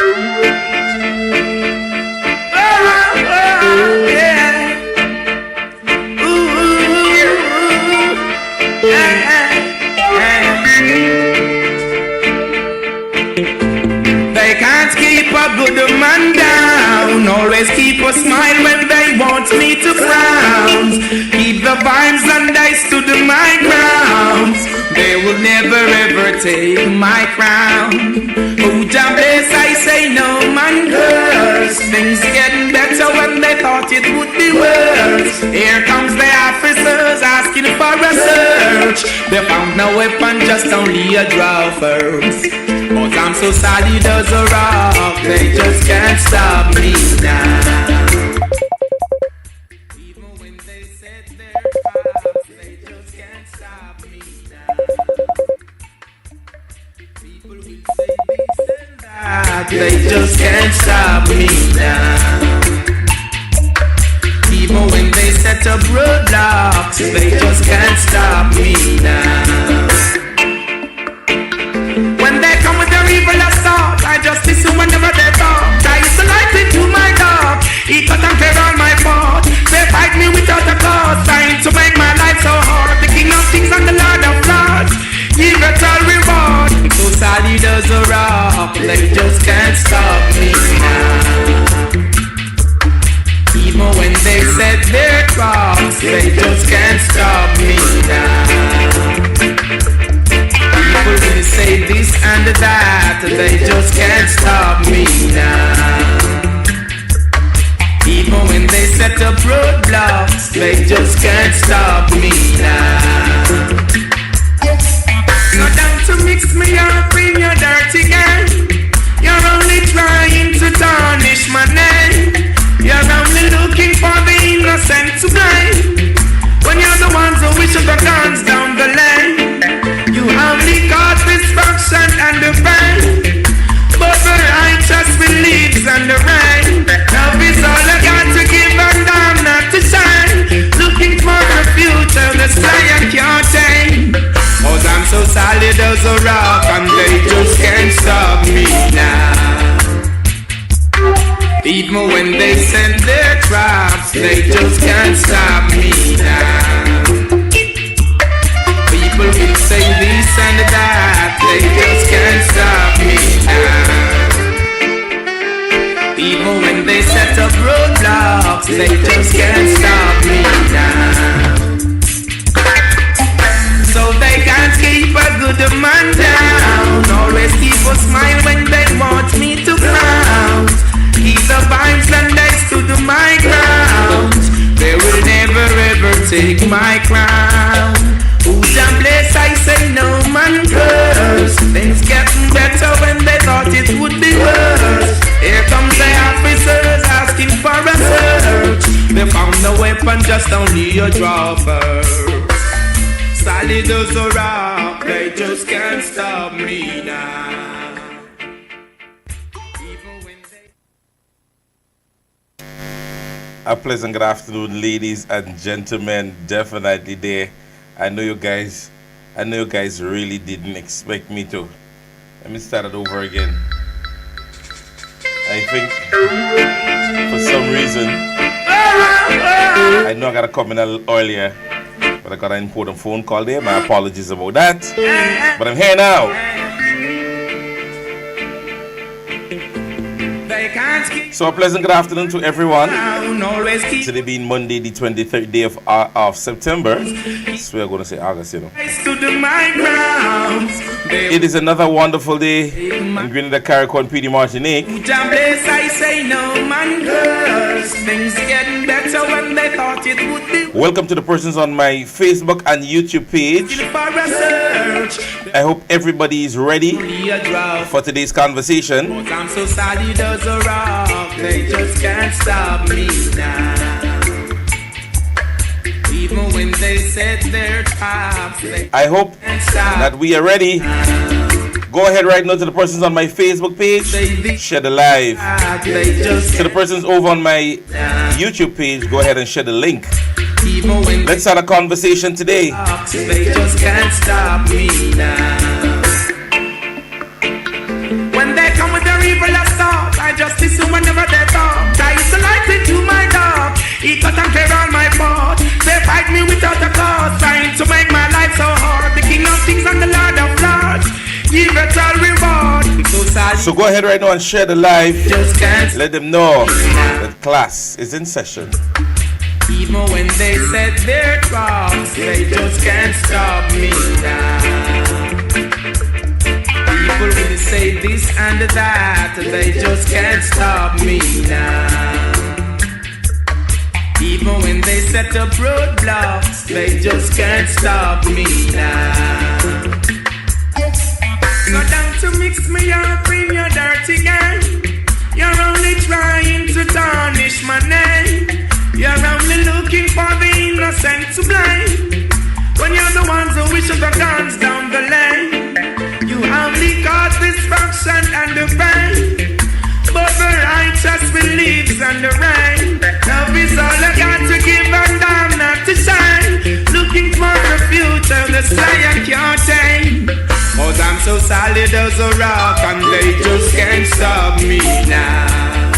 They can't keep a good man down. Always keep a smile when they want me to frown. Keep the vibes and I stood my ground. They will never ever take my crown. Oh, Jah bless, I say no man curse. Things getting better when they thought it would be worse. Here comes the officers asking for a search. They found no weapon, just only a draw first. But I'm so solid as a rock, they just can't stop me now. Even when they set their traps, they just can't stop me now. People will say this and that, they just can't stop me now. Even when they set up roadblocks, they just can't stop me now. When they come with their evil assault, I just listen whenever they talk. I used to light into my dog. He cut and clear all my fault. They fight me without a cause, trying to make my life so hard. The King of Kings and the Lord of Lords, give it all reward. So solid as a rock, they just can't stop me now. Even when they set their traps, they just can't stop me now. People will say this and that, they just can't stop me now. Even when they set up roadblocks, they just can't stop me now. Not down to mix me up in your dirty game. You're only trying to tarnish my name. You're only looking for the innocent to blame, when you're the ones who wish the guns down the lane. You only cause destruction and the pain, but the righteous believes in the rain. Love is all I got to give and I'm not to shine. Looking for the future, the sky I can't tame. Cause I'm so solid as a rock and they just can't stop me now. Even when they send their traps, they just can't stop me now. People will say this and that, they just can't stop me now. Even when they set up roadblocks, they just can't stop me now. So they can't keep a good man down. Always keep a smile when they want me to frown. Keep the vibes and I stood my ground. They will never ever take my crown. Oh, Jah bless, I say no man curse. Things getting better when they thought it would be worse. Here comes the officers asking for a search. They found no weapon, just only a draw first. Solid as a rock, they just can't stop me now. A pleasant good afternoon, ladies and gentlemen. Definitely there. I know you guys really didn't expect me to. Let me start it over again. I think for some reason I know I gotta come in a little earlier, but I got an important phone call there. My apologies about that. But I'm here now. So a pleasant good afternoon to everyone. Today being Monday, the 23rd day of September. So we're going to say August, you know. It is another wonderful day in Grenada, Carriacou, and PD Martinique. Welcome to the persons on my Facebook and YouTube page. I hope everybody is ready for today's conversation. I'm so solid as a rock, they just can't stop me now. Even when they set their traps, I hope that we are ready. Go ahead right now to the persons on my Facebook page, share the live. To the persons over on my YouTube page, go ahead and share the link. Let's start a conversation today. They just can't stop me now. When they come with their evil assault, without a cause, trying to make my life so hard. The King of Kings and the Lord of Lords, give it all reward. So go ahead right now and share the live. Just can't let them know that class is in session. Even when they set their traps, they just can't stop me now. People will say this and that, they just can't stop me now. Even when they set up roadblocks, they just can't stop me now. Go down to mix me up in your dirty game. You're only trying to tarnish my name. You're only looking for the innocent to blame, when you're the ones who wish the guns down the lane. You only cause destruction and the pain, but the righteous believes in the rain. Love is all I got to give and I'm not to shine. Looking for the future, the sky I can't tame. Cause I'm so solid as a rock and they just can't stop me now.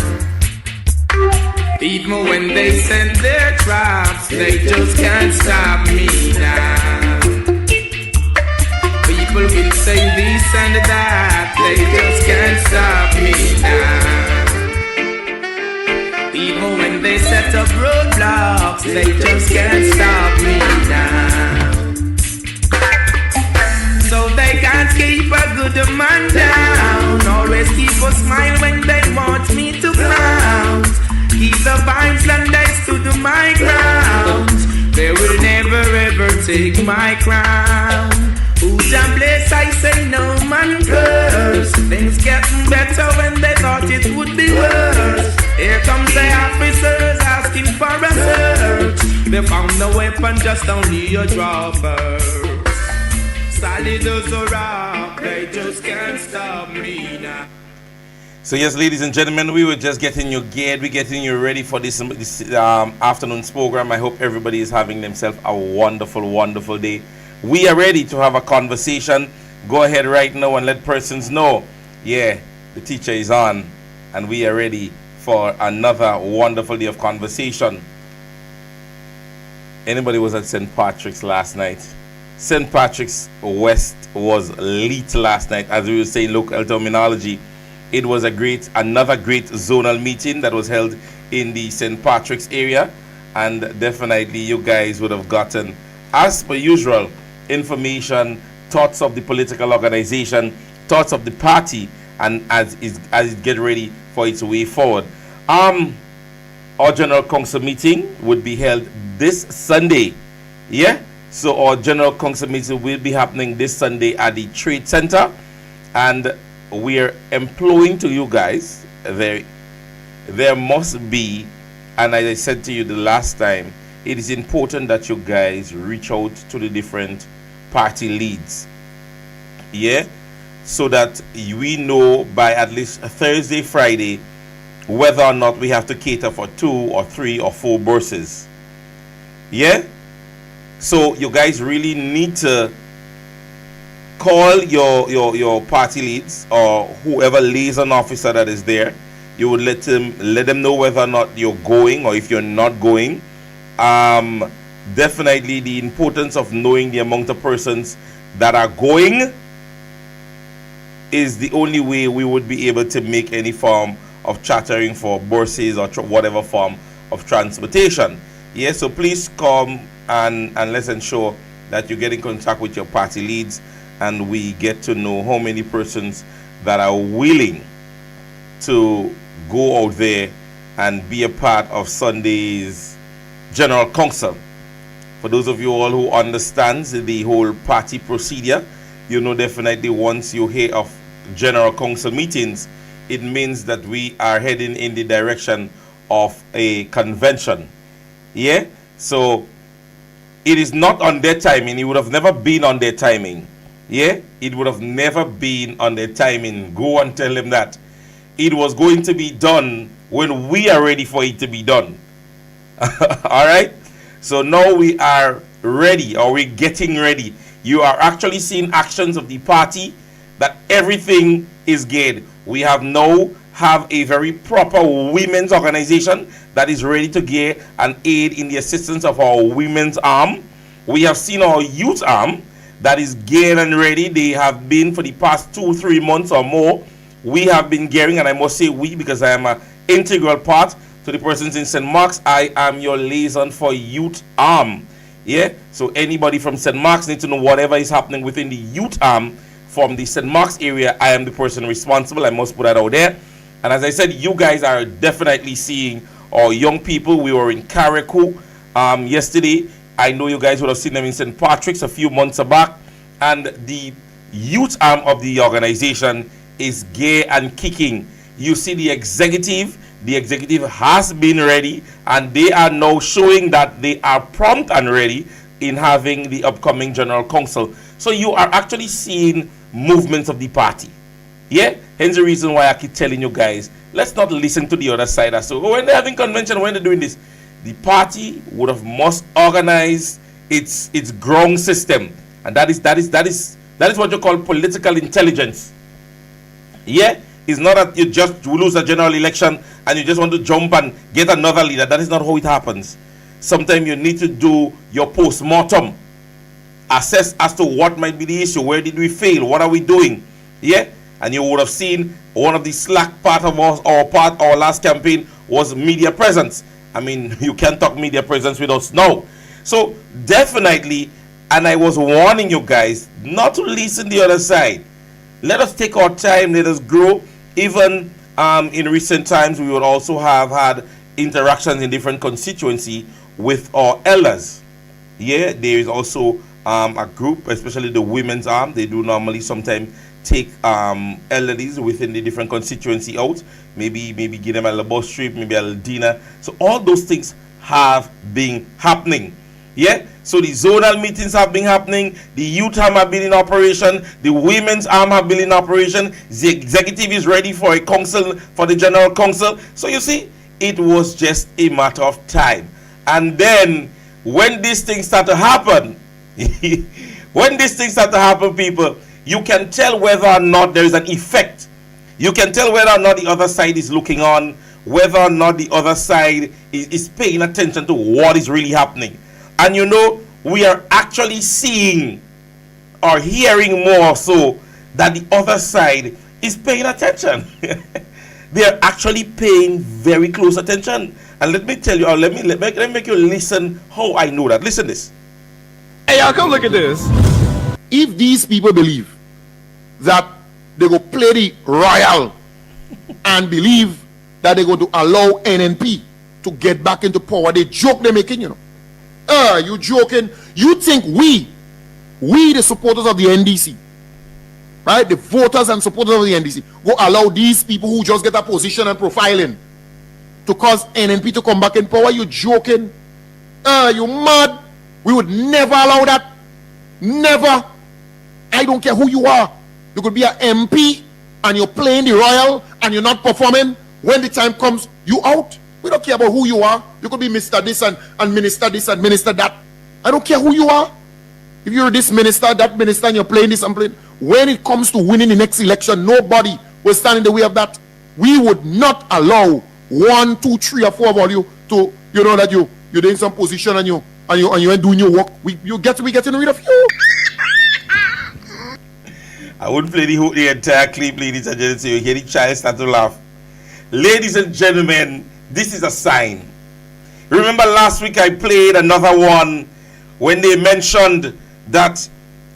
Even when they send their traps, they just can't stop me now. People will say this and that, they just can't stop me now. Even when they set up roadblocks, they just can't stop me now. So they can't keep a good man down, always keep a smile when they want me to frown. Keep the vibes and I stood my ground. They will never ever take my crown. Who's a bless, I say no man curse. Things getting better when they thought it would be worse. Here comes the officers asking for a search. They found no weapon, just only a dropper. Solid as a rock, they just can't stop me now. So yes, ladies and gentlemen, we were just getting you geared. We're getting you ready for this afternoon's program. I hope everybody is having themselves a wonderful, wonderful day. We are ready to have a conversation. Go ahead right now and let persons know, yeah, the teacher is on, and we are ready for another wonderful day of conversation. Anybody was at St. Patrick's last night? St. Patrick's West was lit last night, as we would say in local terminology. It was another great zonal meeting that was held in the St. Patrick's area, and definitely you guys would have gotten, as per usual, information, thoughts of the political organization, thoughts of the party, and as it get ready for its way forward. Our General Council meeting would be held this Sunday. Yeah? So our General Council meeting will be happening this Sunday at the Trade Center, and we are employing to you guys, there must be, and as I said to you the last time, it is important that you guys reach out to the different party leads, yeah, so that we know by at least Thursday, Friday, whether or not we have to cater for 2 or 3 or 4 buses, yeah. So you guys really need to call your party leads or whoever liaison officer that is there. You would let them know whether or not you're going or if you're not going. Definitely the importance of knowing the amount of persons that are going is the only way we would be able to make any form of chartering for buses or whatever form of transportation. Yeah, so please come and let's ensure that you get in contact with your party leads, and we get to know how many persons that are willing to go out there and be a part of Sunday's General Council. For those of you all who understands the whole party procedure, you know definitely once you hear of General Council meetings, it means that we are heading in the direction of a convention. Yeah? So it is not on their timing. It would have never been on their timing. Yeah, it would have never been on their timing. Go and tell them that. It was going to be done when we are ready for it to be done. Alright? So now we are ready, or we're getting ready. You are actually seeing actions of the party that everything is geared. We have now have a very proper women's organization that is ready to gear and aid in the assistance of our women's arm. We have seen our youth arm that is geared and ready. They have been for the past 2-3 months or more. We have been gearing, and I must say we, because I am an integral part to the persons in St. Mark's. I am your liaison for youth arm. Yeah, so anybody from St. Mark's needs to know whatever is happening within the youth arm from the St. Mark's area. I am the person responsible. I must put that out there. And as I said, you guys are definitely seeing our young people. We were in Carriacou yesterday. I know you guys would have seen them in St. Patrick's a few months back. And the youth arm of the organization is gear and kicking. You see the executive has been ready, and they are now showing that they are prompt and ready in having the upcoming general council. So you are actually seeing movements of the party. Yeah, hence the reason why I keep telling you guys, let's not listen to the other side as to when they're having convention, when they're doing this. The party would have must organize its ground system, and that is what you call political intelligence. Yeah, it's not that you just lose a general election and you just want to jump and get another leader. That is not how it happens. Sometimes you need to do your post-mortem, assess as to what might be the issue, where did we fail, what are we doing. Yeah, and you would have seen one of the slack part of our last campaign was media presence. I mean, you can't talk media presence with us now. So definitely, and I was warning you guys not to listen to the other side. Let us take our time, let us grow. Even in recent times, we would also have had interactions in different constituency with our elders. Yeah, there is also a group, especially the women's arm. They do normally sometimes take elderlies within the different constituency out. Maybe give them a little bus trip, maybe a little dinner. So all those things have been happening. Yeah, so the zonal meetings have been happening, the youth arm have been in operation, the women's arm have been in operation, the executive is ready for a council, for the general council. So you see, it was just a matter of time. And then when these things start to happen, people, you can tell whether or not there is an effect. You can tell whether or not the other side is looking on, whether or not the other side is paying attention to what is really happening. And you know, we are actually seeing or hearing more so that the other side is paying attention. They are actually paying very close attention. And let me tell you, or let me make you listen how I know that. Listen this. Hey, y'all, come look at this. If these people believe that they go play the royal and believe that they're going to allow NNP to get back into power, they joke they're making, you know. You joking? You think we the supporters of the NDC, right, the voters and supporters of the NDC, go allow these people who just get a position and profiling to cause NNP to come back in power? You joking? You mad? We would never allow that. Never. I don't care who you are. You could be an MP and you're playing the royal and you're not performing. When the time comes, you out. We don't care about who you are. You could be Mr. This and Minister this and Minister that. I don't care who you are. If you're this minister, that minister, and you're playing this and playing. When it comes to winning the next election, nobody will stand in the way of that. We would not allow 1, 2, 3, or 4 of you to, you know, that you're doing some position and you ain't doing your work. We getting rid of you. I wouldn't play the entire clip, ladies and gentlemen, so you hear the child start to laugh. Ladies and gentlemen, this is a sign. Remember last week I played another one when they mentioned that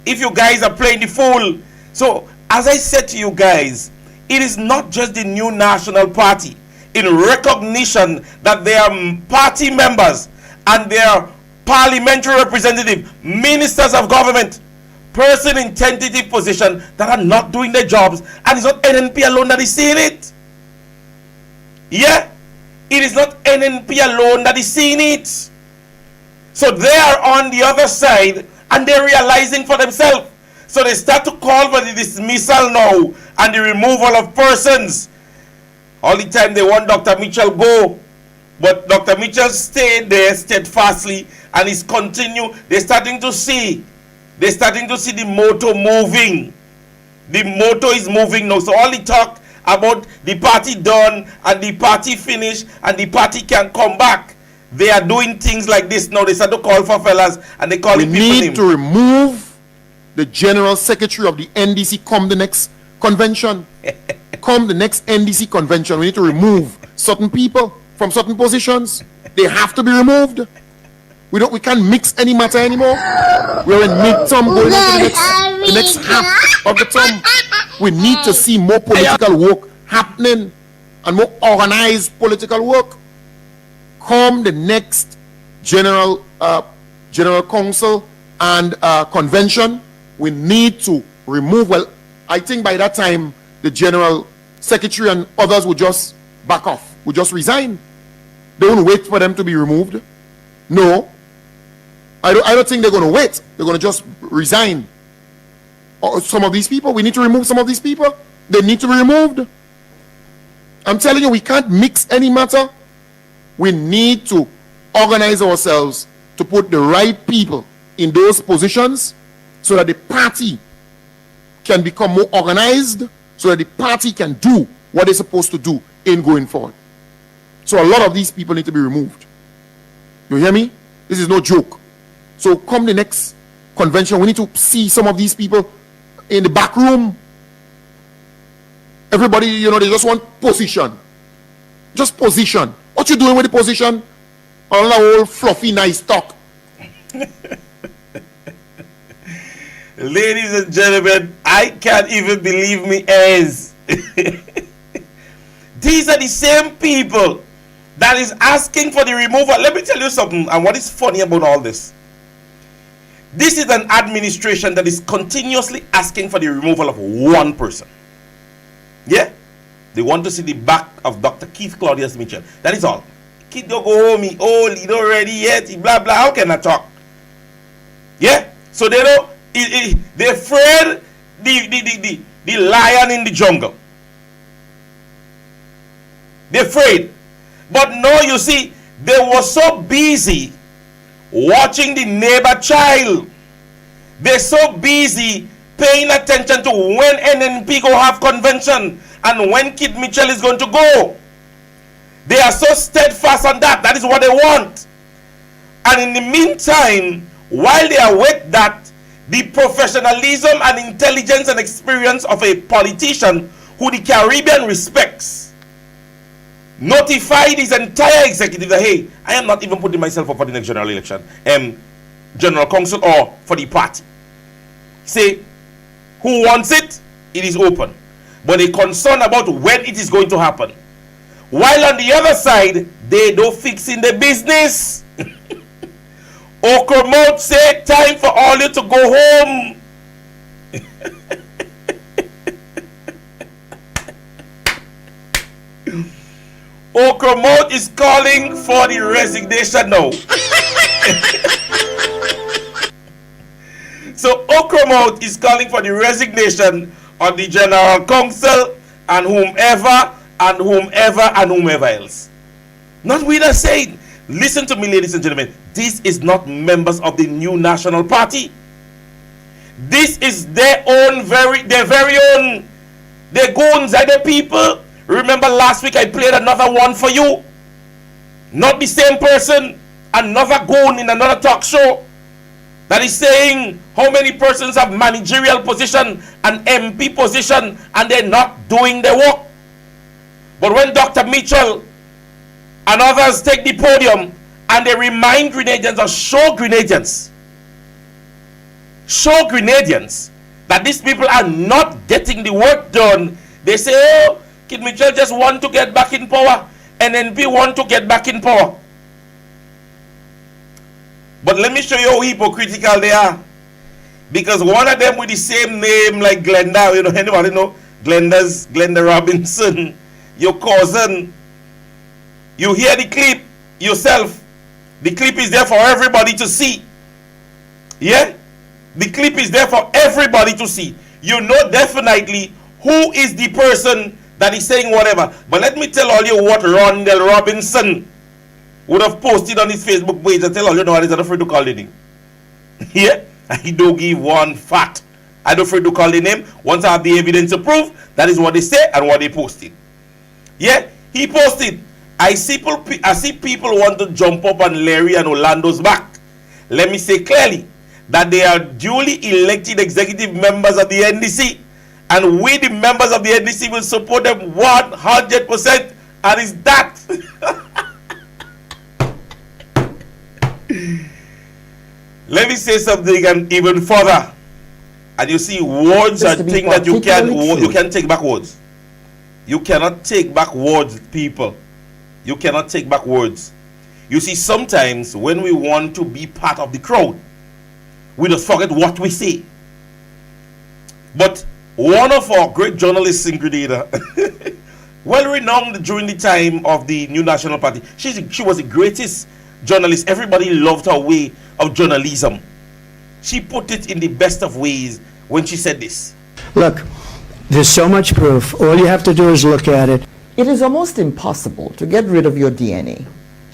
if you guys are playing the fool. So as I said to you guys, it is not just the new national party. In recognition that they are party members and they are parliamentary representative, ministers of government, person in tentative position that are not doing their jobs, and it's not NNP alone that is seeing it. Yeah, it is not NNP alone that is seeing it. So they are on the other side and they're realizing for themselves. So they start to call for the dismissal now and the removal of persons. All the time they want Dr. Mitchell go, but Dr. Mitchell stayed there steadfastly and is continue. They're starting to see the motor moving. The motor is moving now. So all the talk about the party done and the party finished and the party can come back. They are doing things like this now. They start to call for fellas and they call We people need names. to remove the general secretary of the NDC come the next convention. Come the next NDC convention, we need to remove certain people from certain positions. They have to be removed. We can't mix any matter anymore. We're in midterm going into the next half of the term. We need to see more political work happening and more organized political work. Come the next general council and convention, we need to remove. Well, I think by that time the general secretary and others would just back off, would just resign. They won't wait for them to be removed. No, I don't think they're going to wait. They're going to just resign. Or some of these people, we need to remove some of these people. They need to be removed. I'm telling you, we can't mix any matter. We need to organize ourselves to put the right people in those positions so that the party can become more organized, so that the party can do what it's supposed to do in going forward. So a lot of these people need to be removed. You hear me? This is no joke. So come the next convention, we need to see some of these people in the back room. Everybody, they just want position. Just position. What you doing with the position? All that old fluffy nice talk. Ladies and gentlemen, I can't even believe me as these are the same people that is asking for the removal. Let me tell you something, and what is funny about all this. This is an administration that is continuously asking for the removal of one person. Yeah? They want to see the back of Dr. Keith Claudius Mitchell. That is all. Kid don't go home, he old, he not ready yet, he blah blah. How can I talk? Yeah? So they don't, they're afraid the lion in the jungle. They're afraid. But no, you see, they were so busy watching the neighbor child. They're so busy paying attention to when NNP go have convention and when Kid Mitchell is going to go. They are so steadfast on that. That is what they want. And in the meantime, while they await that, the professionalism and intelligence and experience of a politician who the Caribbean respects notified his entire executive that, hey, I am not even putting myself up for the next general election, general council or for the party. Say, who wants it? It is open. But they're concerned about when it is going to happen. While on the other side, they don't fix in the business. Okromot say, time for all you to go home. Okromot is calling for the resignation now. So Okromot is calling for the resignation of the general council and whomever else. Not we that saying. Listen to me, ladies and gentlemen. This is not members of the new national party. This is their very own. Their goons are the people. Remember last week I played another one for you. Not the same person. Another goon in another talk show that is saying how many persons have managerial position and MP position and they're not doing their work. But when Dr. Mitchell and others take the podium and they remind Grenadians or show Grenadians that these people are not getting the work done, they say, oh, Kid Mitchell just want to get back in power, NNP want to get back in power. But let me show you how hypocritical they are. Because one of them with the same name like Glenda, anybody know? Glenda Robinson, your cousin. You hear the clip yourself. The clip is there for everybody to see. Yeah? The clip is there for everybody to see. You know definitely who is the person that is saying whatever. But let me tell all you what Rondell Robinson would have posted on his Facebook page and tell all you know what is afraid to call it. Yeah? He don't give one fat I don't afraid to call the name. Once I have the evidence to prove, that is what they say and what they posted. Yeah, he posted. I see people want to jump up on Larry and Orlando's back. Let me say clearly that they are duly elected executive members of the NDC, and we, the members of the NDC, will support them 100%, and it's that. Let me say something and even further. And you see, words are things that you can take back words. You cannot take back words, people. You cannot take back words. You see, sometimes when we want to be part of the crowd, we just forget what we say. But one of our great journalists in Grenada, well renowned during the time of the New National Party, she was the greatest journalist. Everybody loved her way of journalism. She put it in the best of ways when she said this. Look, there's so much proof. All you have to do is look at it. It is almost impossible to get rid of your DNA,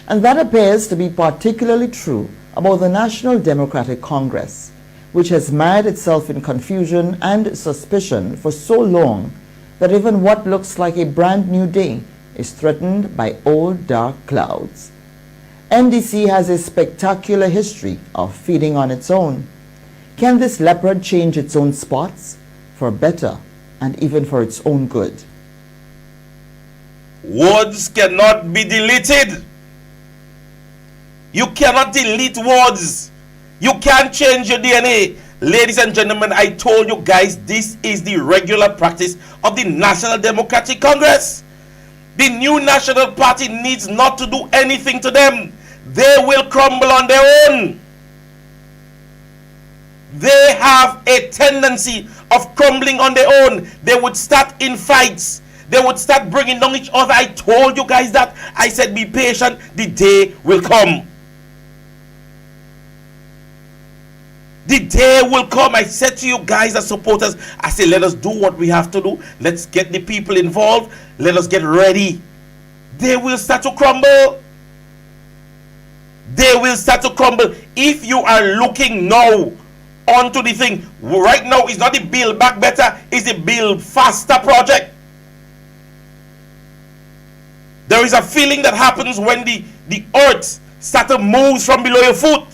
and that appears to be particularly true about the National Democratic Congress, which has mired itself in confusion and suspicion for so long that even what looks like a brand new day is threatened by old dark clouds. NDC has a spectacular history of feeding on its own. Can this leopard change its own spots for better and even for its own good? Words cannot be deleted. You cannot delete words. You can't change your DNA. Ladies and gentlemen, I told you guys, this is the regular practice of the National Democratic Congress. The new National Party needs not to do anything to them. They will crumble on their own. They have a tendency of crumbling on their own. They would start in fights. They would start bringing down each other. I told you guys that. I said, be patient. The day will come. The day will come. I said to you guys as supporters, I said, let us do what we have to do. Let's get the people involved. Let us get ready. They will start to crumble. They will start to crumble. If you are looking now onto the thing, right now it's not the Build Back Better, it's the Build Faster project. There is a feeling that happens when the earth starts to move from below your foot.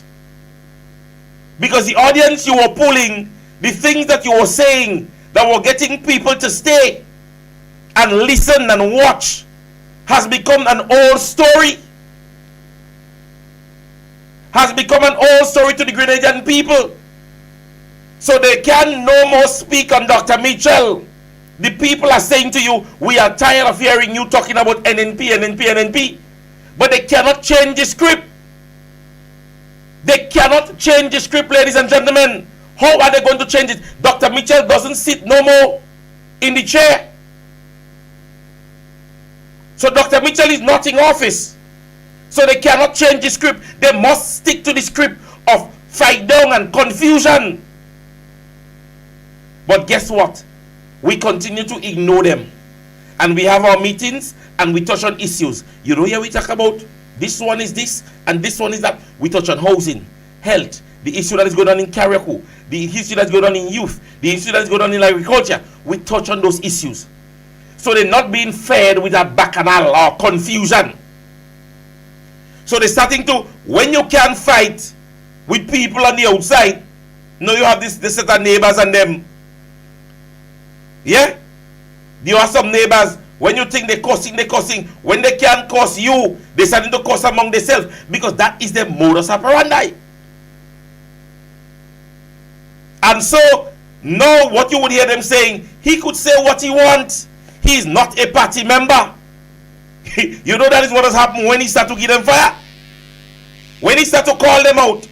Because the audience you were pulling, the things that you were saying that were getting people to stay and listen and watch, has become an old story. Has become an old story to the Grenadian people. So they can no more speak on Dr. Mitchell. The people are saying to you, we are tired of hearing you talking about NNP. But they cannot change the script. They cannot change the script, ladies and gentlemen. How are they going to change it? Dr. Mitchell doesn't sit no more in the chair. So Dr. Mitchell is not in office. So they cannot change the script. They must stick to the script of fight down and confusion. But guess what? We continue to ignore them. And we have our meetings and we touch on issues. You know, here we talk about this one is this and this one is that. We touch on housing, health, the issue that is going on in Carriacou, the issue that is going on in youth, the issue that is going on in agriculture. We touch on those issues. So they're not being fed with a bacchanal or confusion. So they're starting to, when you can't fight with people on the outside, now you have this set of neighbors and them. Yeah? You have some neighbors, when you think they're cursing. When they can't curse you, they're starting to curse among themselves, because that is their modus operandi. And so, now what you would hear them saying, he could say what he wants. He is not a party member. You know that is what has happened when he start to give them fire. When he start to call them out,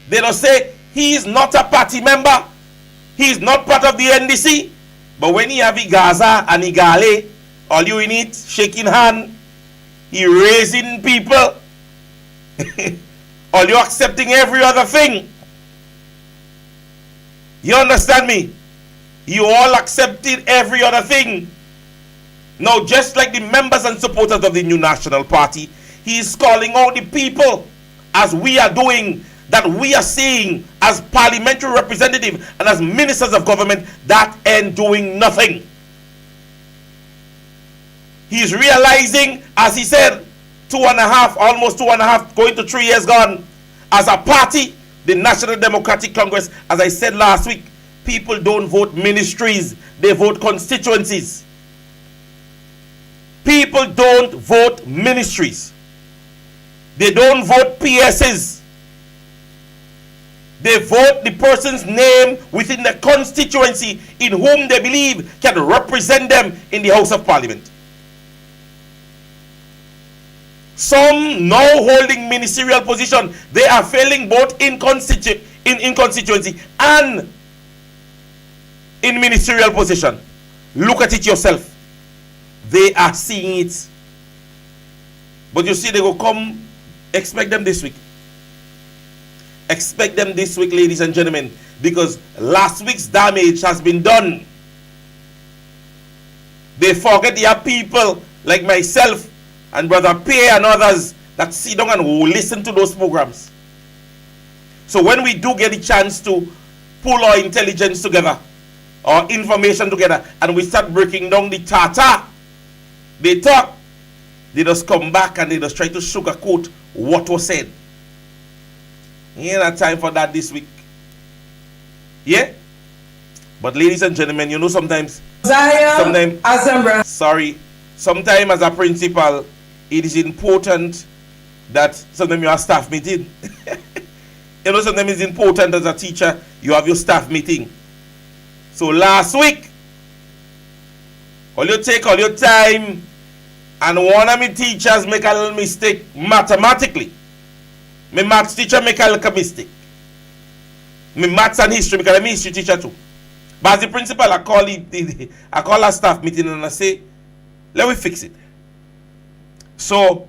they don't say, he is not a party member. He is not part of the NDC. But when he have Gaza and Igale, all you in it, shaking hand, he raising people, all you accepting every other thing. You understand me? You all accepted every other thing. Now, just like the members and supporters of the New National Party, he is calling out the people, as we are doing, that we are seeing as parliamentary representatives and as ministers of government that ain't doing nothing. He's realizing, as he said, 2.5, almost 2.5, going to 3 years gone, as a party, the National Democratic Congress, as I said last week, people don't vote ministries, they vote constituencies. People don't vote ministries. They don't vote PSs. They vote the person's name within the constituency in whom they believe can represent them in the House of Parliament. Some now holding ministerial position, they are failing both in constituency and in ministerial position. Look at it yourself. They are seeing it. But you see, they will come, expect them this week. Expect them this week, ladies and gentlemen, because last week's damage has been done. They forget there are people like myself and Brother Pay and others that sit down and will listen to those programs. So when we do get a chance to pull our intelligence together, our information together, and we start breaking down the tata, they talk, they just come back and they just try to sugarcoat what was said. Ain't have time for that this week. Yeah? But ladies and gentlemen, you know sometimes as a principal, it is important that sometimes you have staff meeting. You know, sometimes it's important as a teacher, you have your staff meeting. So last week, all you take all your time, and one of my teachers make a little mistake mathematically. My maths teacher make a little mistake. My maths and history, because I'm a history teacher too. But as the principal, I call a staff meeting and I say, let me fix it. So,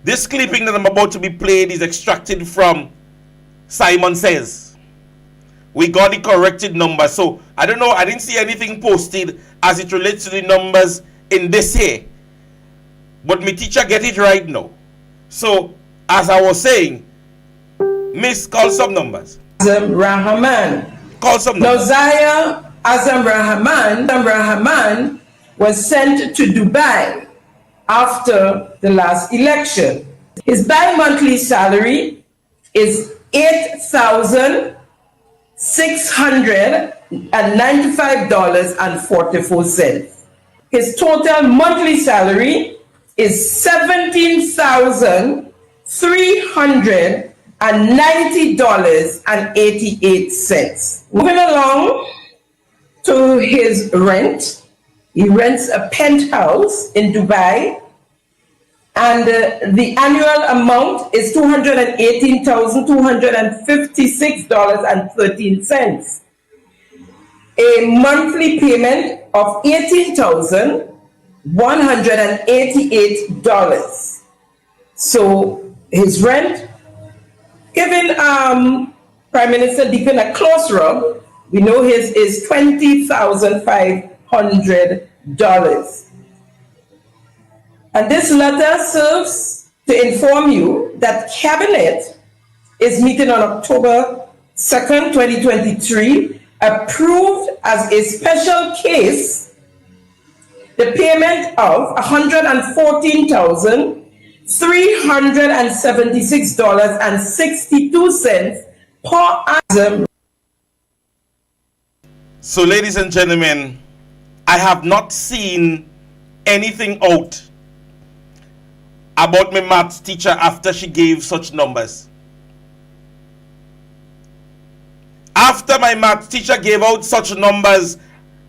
this clipping that I'm about to be played is extracted from Simon Says. We got the corrected number. So, I don't know, I didn't see anything posted as it relates to the numbers in this here. But my teacher get it right now. So, as I was saying, Miss, call some numbers. Azam Rahman. Call some numbers. Nozaya Azam Rahman was sent to Dubai after the last election. His bi-monthly salary is $8,695.44. His total monthly salary is $17,390.88. Moving along to his rent. He rents a penthouse in Dubai, and the annual amount is $218,256.13. A monthly payment of $18,188. So his rent, giving Prime Minister Deacon a close rub, we know his is $20,500. And this letter serves to inform you that Cabinet is meeting on October 2nd, 2023, approved as a special case the payment of $114,376.62 per annum. So, ladies and gentlemen, I have not seen anything out about my maths teacher after she gave such numbers. After my maths teacher gave out such numbers,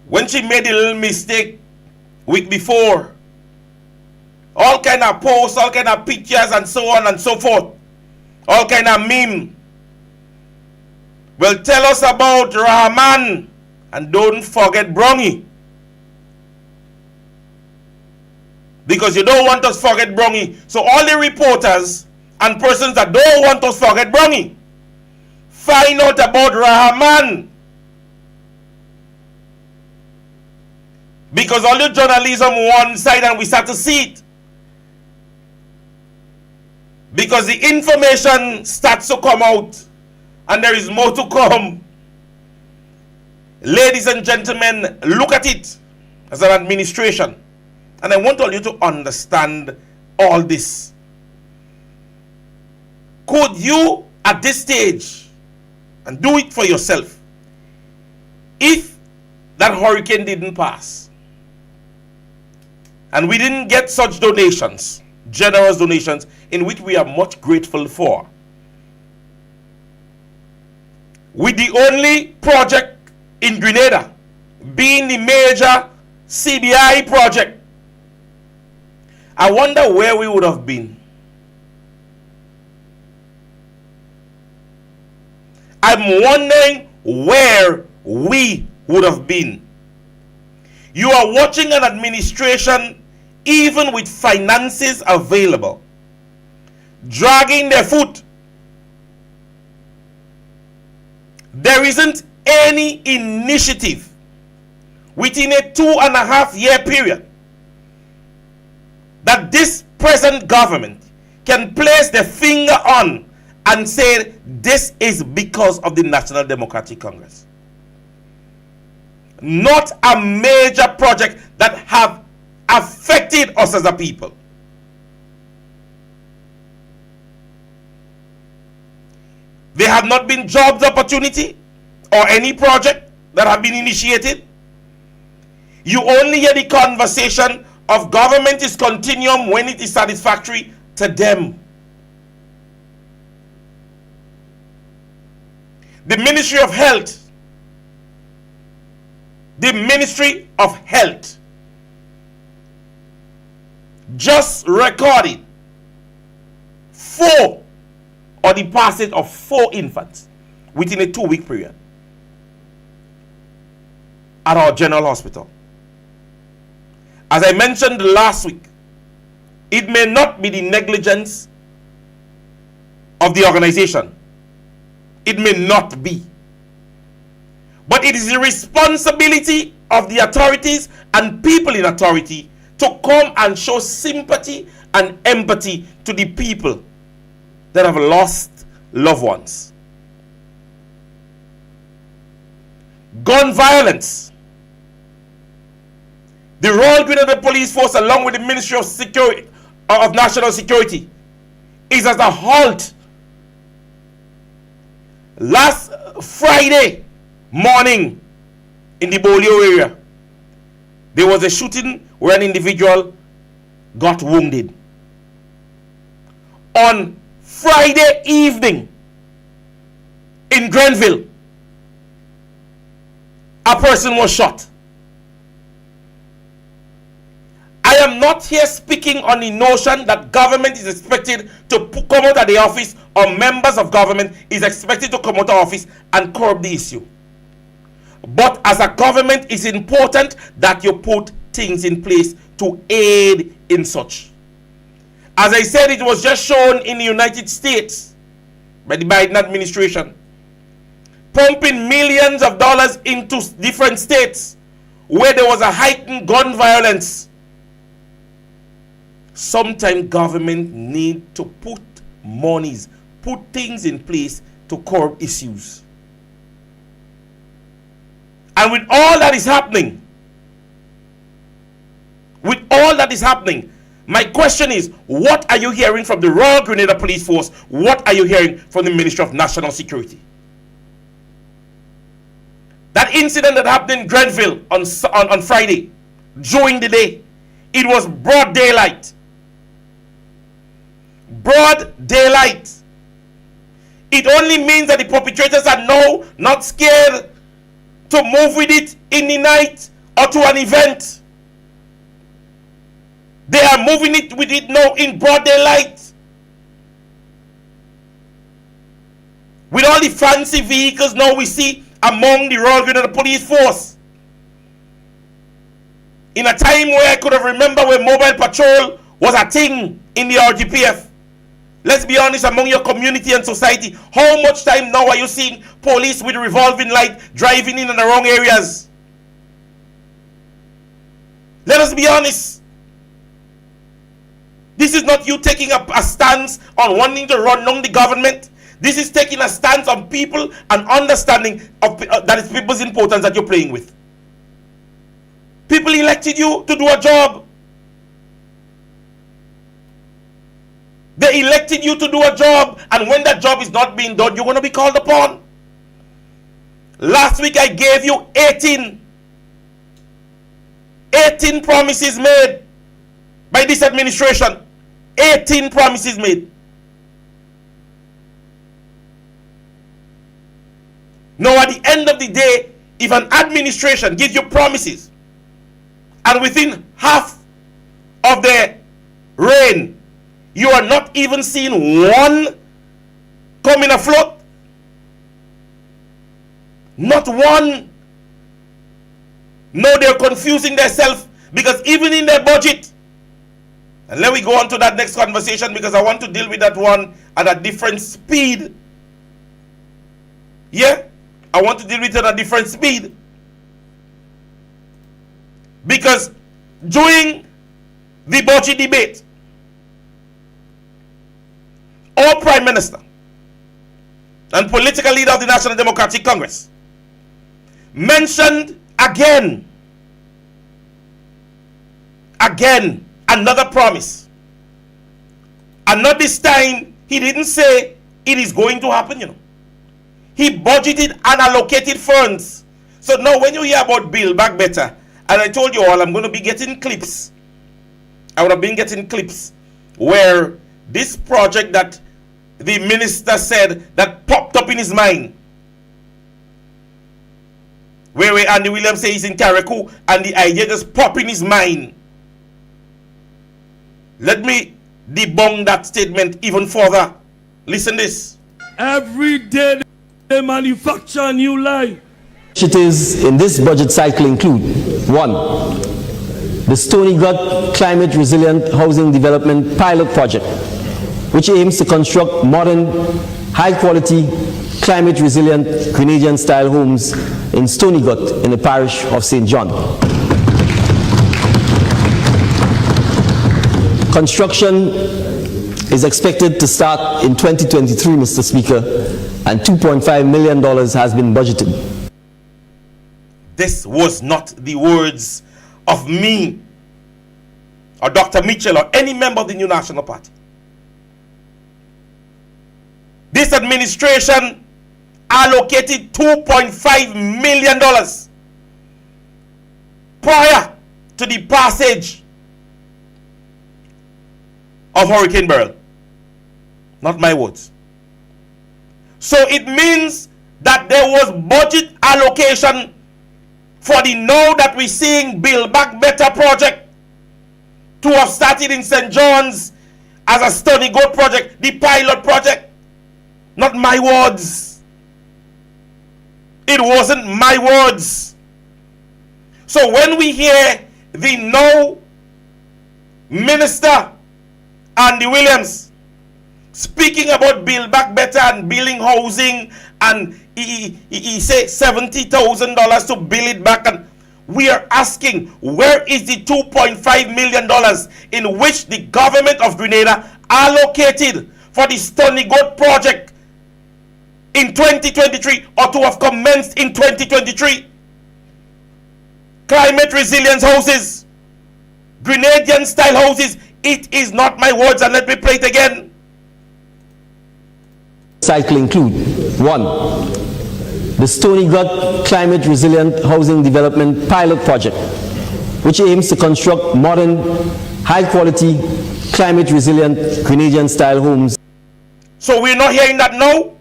when she made a little mistake week before, all kind of posts, all kind of pictures and so on and so forth, all kind of meme. Well, tell us about Rahman and don't forget Brongy. Because you don't want us to forget Brongy. So all the reporters and persons that don't want us to forget Brongy, find out about Rahman. Because all the journalism one side and we start to see it. because the information starts to come out and there is more to come. Ladies and gentlemen, look at it as an administration. And I want all you to understand all this. Could you, at this stage, and do it for yourself, if that hurricane didn't pass, and we didn't get such donations, generous donations, in which we are much grateful for, with the only project in Grenada being the major CBI project, I wonder where we would have been. I'm wondering where we would have been. You are watching an administration, even with finances available, dragging their foot. There isn't any initiative within a 2.5-year period that this present government can place their finger on and say this is because of the National Democratic Congress. Not a major project that have affected us as a people. There have not been jobs opportunity or any project that have been initiated. You only hear the conversation of government is continuum when it is satisfactory to them. The Ministry of Health just recorded the passage of 4 infants within a 2-week period at our general hospital. As I mentioned last week, it may not be the negligence of the organization. It may not be. But it is the responsibility of the authorities and people in authority to come and show sympathy and empathy to the people that have lost loved ones. Gun violence. The Royal Grenada Police Force, along with the Ministry of National Security, is at a halt. Last Friday morning in the Bolio area, there was a shooting where an individual got wounded. On Friday evening in Grenville, a person was shot. I am not here speaking on the notion that government is expected to come out of the office, or members of government is expected to come out of office and curb the issue. But as a government, it's important that you put things in place to aid in such. As I said, it was just shown in the United States by the Biden administration, pumping millions of dollars into different states where there was a heightened gun violence. Sometimes government need to put things in place to curb issues. And with all that is happening, my question is, what are you hearing from the Royal Grenada Police Force? What are you hearing from the Ministry of National Security? That incident that happened in Grenville on Friday, during the day, it was broad daylight. Broad daylight. It only means that the perpetrators are now not scared to move with it in the night or to an event. They are moving it with it now in broad daylight. With all the fancy vehicles now we see among the Royal Grenada Police Force. In a time where I could have remembered when mobile patrol was a thing in the RGPF. Let's be honest, among your community and society, how much time now are you seeing police with revolving light driving in the wrong areas? Let us be honest. The This is not you taking up a stance on wanting to run down the government. This is taking a stance on people and understanding of that is people's importance that you're playing with. People elected you to do a job. They elected you to do a job, and when that job is not being done, you're going to be called upon. Last week I gave you 18 promises made by this administration. 18 promises made. Now at the end of the day, if an administration gives you promises and within half of their reign you are not even seeing one coming afloat, not one. No, they're confusing themselves, because even in their budget, and let me go on to that next conversation because I want to deal with that one at a different speed. Yeah, I want to deal with it at a different speed. Because during the budget debate, our Prime Minister and political leader of the National Democratic Congress mentioned again another promise. And not this time, he didn't say it is going to happen, He budgeted and allocated funds. So now when you hear about Build Back Better, and I told you all I'm going to be getting clips. I would have been getting clips where this project that the minister said that popped up in his mind, where Andy Williams says he's in Carriacou and the idea just popped in his mind. Let me debunk that statement even further. Listen this. Every day they manufacture a new lie. Initiatives in this budget cycle include: 1. The Stony Gut Climate Resilient Housing Development Pilot Project, which aims to construct modern, high-quality, climate-resilient Grenadian-style homes in Stony Gut in the parish of St. John. Construction is expected to start in 2023, Mr. Speaker, and $2.5 million has been budgeted. This was not the words of me or Dr. Mitchell or any member of the New National Party. This administration allocated $2.5 million prior to the passage of Hurricane Beryl. Not my words. So it means that there was budget allocation for the now that we're seeing Build Back Better project to have started in St. John's as a Stony Gut project, the pilot project. Not my words. It wasn't my words. So when we hear the now Minister Andy Williams speaking about Build Back Better and building housing, and he say $70,000 to build it back, and we are asking, where is the $2.5 million in which the government of Grenada allocated for the Stony Gut project in 2023, or to have commenced in 2023? Climate resilience houses, Grenadian style houses. It is not my words, and let me play it again. Cycle include: 1. The Stony Gut Climate Resilient Housing Development Pilot Project, which aims to construct modern, high-quality, climate-resilient Grenadian-style homes. So we're not hearing that now?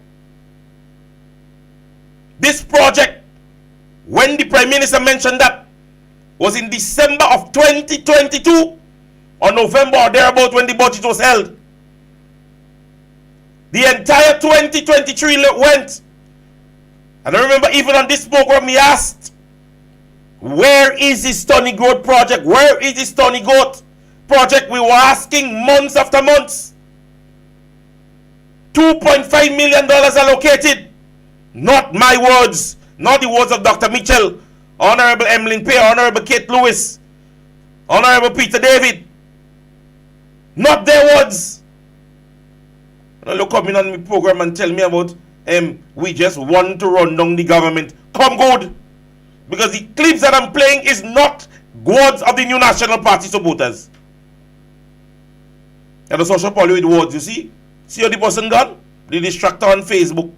This project, when the Prime Minister mentioned that, was in December of 2022, or November or thereabout, when the budget was held. The entire 2023 went. And I remember even on this program, he asked, where is the Stony Gut project? Where is the Stony Gut project? We were asking months after months. $2.5 million allocated. Not my words, not the words of Dr. Mitchell, Honorable Emmeline Pay, Honorable Kate Lewis, Honorable Peter David. Not their words. Now look coming on my program and tell me about we just want to run down the government. Come good. Because the clips that I'm playing is not words of the New National Party supporters. And the social poly with words, you see? See how the person gone? The distractor on Facebook.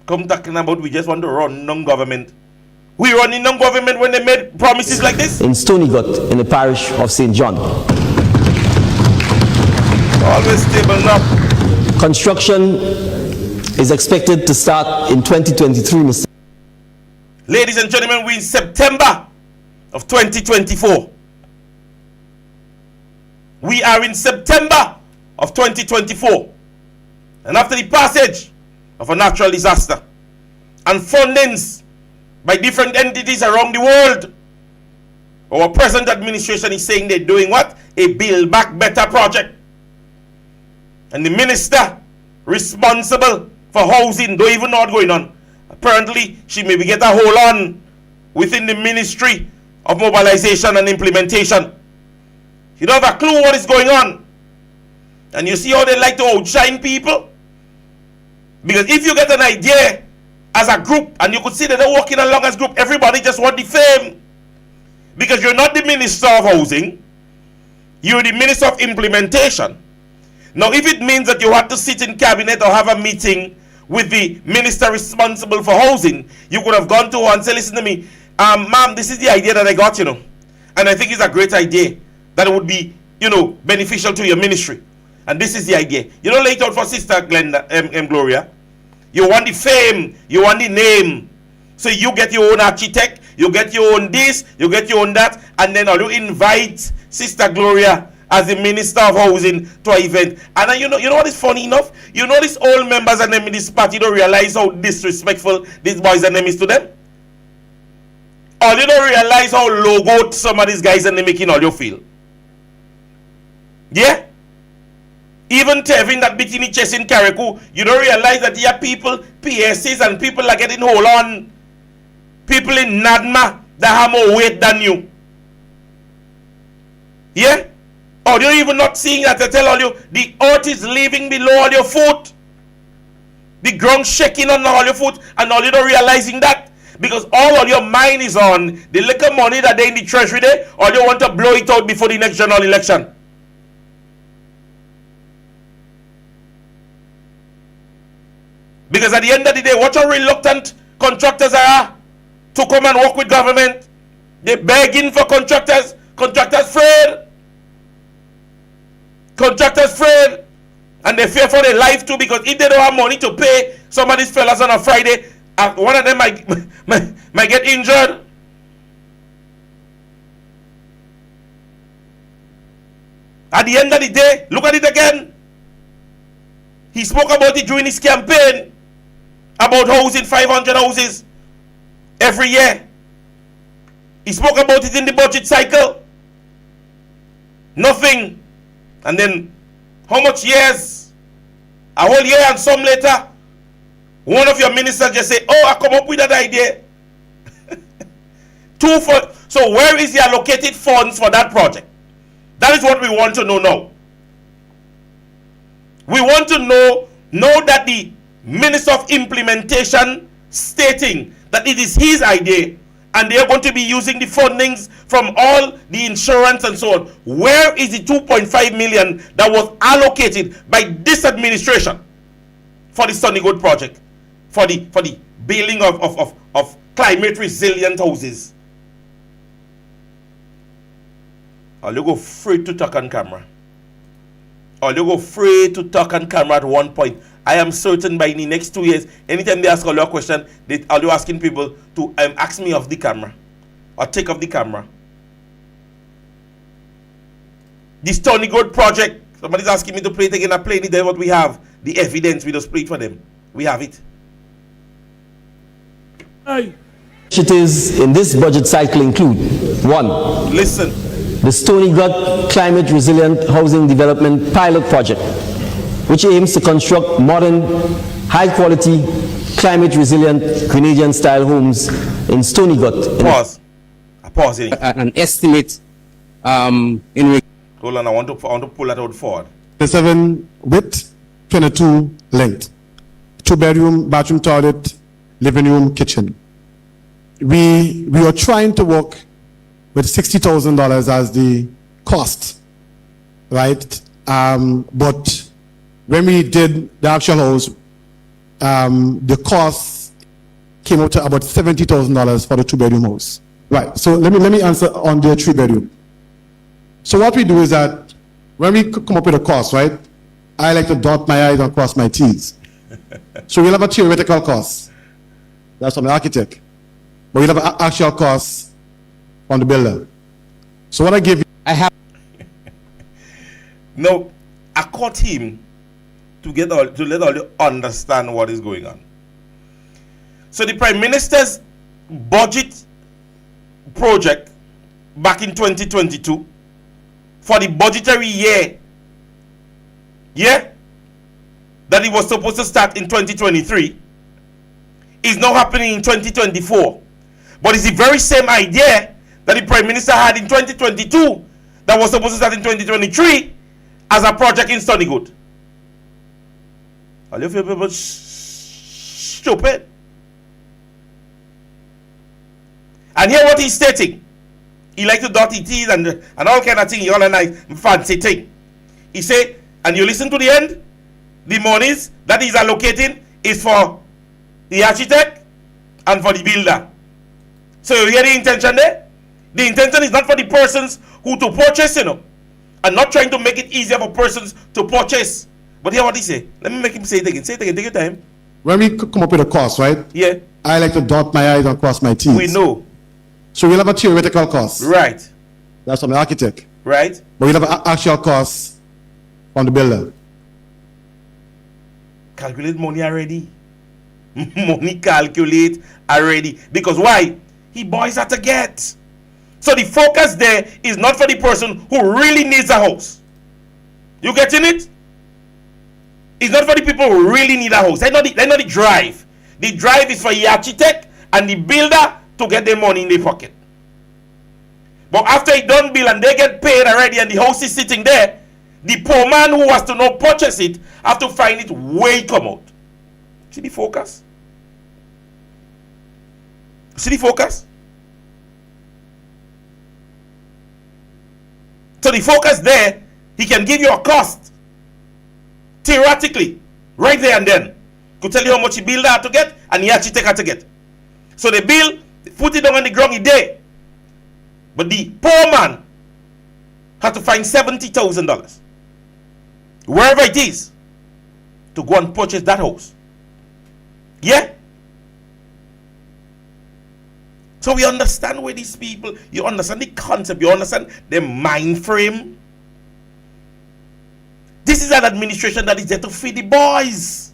Come talking about we just want to run down government. We running down government when they made promises like this? In Stony Gut, in the parish of St. John. Always stable up. Construction is expected to start in 2023, Mr. Ladies and gentlemen, we're in September of 2024. We are in September of 2024. And after the passage of a natural disaster and fundings by different entities around the world, our present administration is saying they're doing what? A Build Back Better project. And the minister responsible for housing don't even know what's going on. Apparently, she maybe get a hold on within the Ministry of Mobilization and Implementation. You don't have a clue what is going on. And you see how they like to outshine people? Because if you get an idea as a group, and you could see that they're working along as a group, everybody just want the fame. Because you're not the Minister of Housing, you're the Minister of Implementation. Now, if it means that you have to sit in cabinet or have a meeting with the minister responsible for housing, you could have gone to her and said, listen to me, ma'am, this is the idea that I got, and I think it's a great idea that it would be, beneficial to your ministry. And this is the idea. You don't lay it out for Sister Glenda, Gloria. You want the fame, you want the name. So you get your own architect, you get your own this, you get your own that, and then you invite Sister Gloria as the Minister of Housing to an event. And then you know what is funny enough? You know these old members and them in this party don't realize how disrespectful these boys and them is to them? Or you don't realize how low some of these guys and them making all you feel? Yeah? Even Tevin that beating his chest in Carriacou, you don't realize that there are people, PSCs, and people are getting hold on. People in Nadma that have more weight than you. Yeah? Or you're even not seeing that. I tell all you, the earth is leaving below all your foot. The ground shaking on all your foot, and all you don't realizing that. Because all of your mind is on the little money that they in the treasury there, or you want to blow it out before the next general election. Because at the end of the day, what how reluctant contractors are to come and work with government. They're begging for contractors. Contractors afraid. Contractors afraid. And they fear for their life too, because if they don't have money to pay some of these fellas on a Friday, one of them might get injured. At the end of the day, look at it again. He spoke about it during his campaign, about housing 500 houses every year. He spoke about it in the budget cycle. Nothing. And then how much years? A whole year and some later, one of your ministers just say, oh, I come up with that idea. So where is the allocated funds for that project? That is what we want to know now. We want to know that the Minister of Implementation stating that it is his idea and they are going to be using the fundings from all the insurance and so on. Where is the 2.5 million that was allocated by this administration for the Stony Gut project, for the building of climate resilient houses? Or you go free to talk on camera. Or you go free to talk on camera at one point. I am certain by the next 2 years, anytime they ask all your question, are you asking people to ask me off the camera or take off the camera? The Stony Gut project, somebody's asking me to play it again. I play it there. What we have, the evidence, we just play it for them. We have it. Initiatives in this budget cycle include: 1. Listen. The Stony Gut Climate Resilient Housing Development Pilot Project, which aims to construct modern, high-quality, climate-resilient Grenadian-style homes in Stony Gut. Pause. I pause here. An estimate in Hold on, I want to pull that out forward. 7 width, 22 length. 2-bedroom, bathroom, toilet, living room, kitchen. We are trying to work with $60,000 as the cost, right? But when we did the actual house, the cost came out to about $70,000 for the 2-bedroom house. Right. So let me answer on the 3-bedroom. So what we do is that when we come up with a cost, right? I like to dot my I's and cross my T's. So we'll have a theoretical cost. That's from the architect. But we'll have an actual cost from the builder. So what I give you, I have. No, I caught him to let all you understand what is going on. So the Prime Minister's budget project back in 2022 for the budgetary year, that it was supposed to start in 2023 is now happening in 2024. But it's the very same idea that the Prime Minister had in 2022 that was supposed to start in 2023 as a project in Stony Gut. All you people stupid. And hear what he's stating. He like to dot his T's and all kind of thing, all a nice fancy thing. He say, and you listen to the end, the monies that he's allocating is for the architect and for the builder. So you hear the intention there? The intention is not for the persons who to purchase, and not trying to make it easier for persons to purchase. But hear what he say. Let me make him say it again. Say it again. Take your time. When we come up with a cost, right? Yeah. I like to dot my I's and cross my T's. We know. So we'll have a theoretical cost. Right. That's from the architect. Right. But we'll have an actual cost from the builder. Calculate money already. Money calculate already. Because why? He buys at a get. So the focus there is not for the person who really needs a house. You getting it? It's not for the people who really need a house. They know the drive. The drive is for the architect and the builder to get their money in their pocket. But after it done bill and they get paid already and the house is sitting there, the poor man who has to now purchase it have to find it way come out. See the focus? See the focus? So the focus there, he can give you a cost. Theoretically. Right there and then. Could tell you how much the builder had to get and the architect had to get. So the bill, put it down on the ground, he did. But the poor man had to find $70,000. Wherever it is. To go and purchase that house. Yeah? So we understand where these people, you understand the concept, you understand the mind frame. This is an administration that is there to feed the boys.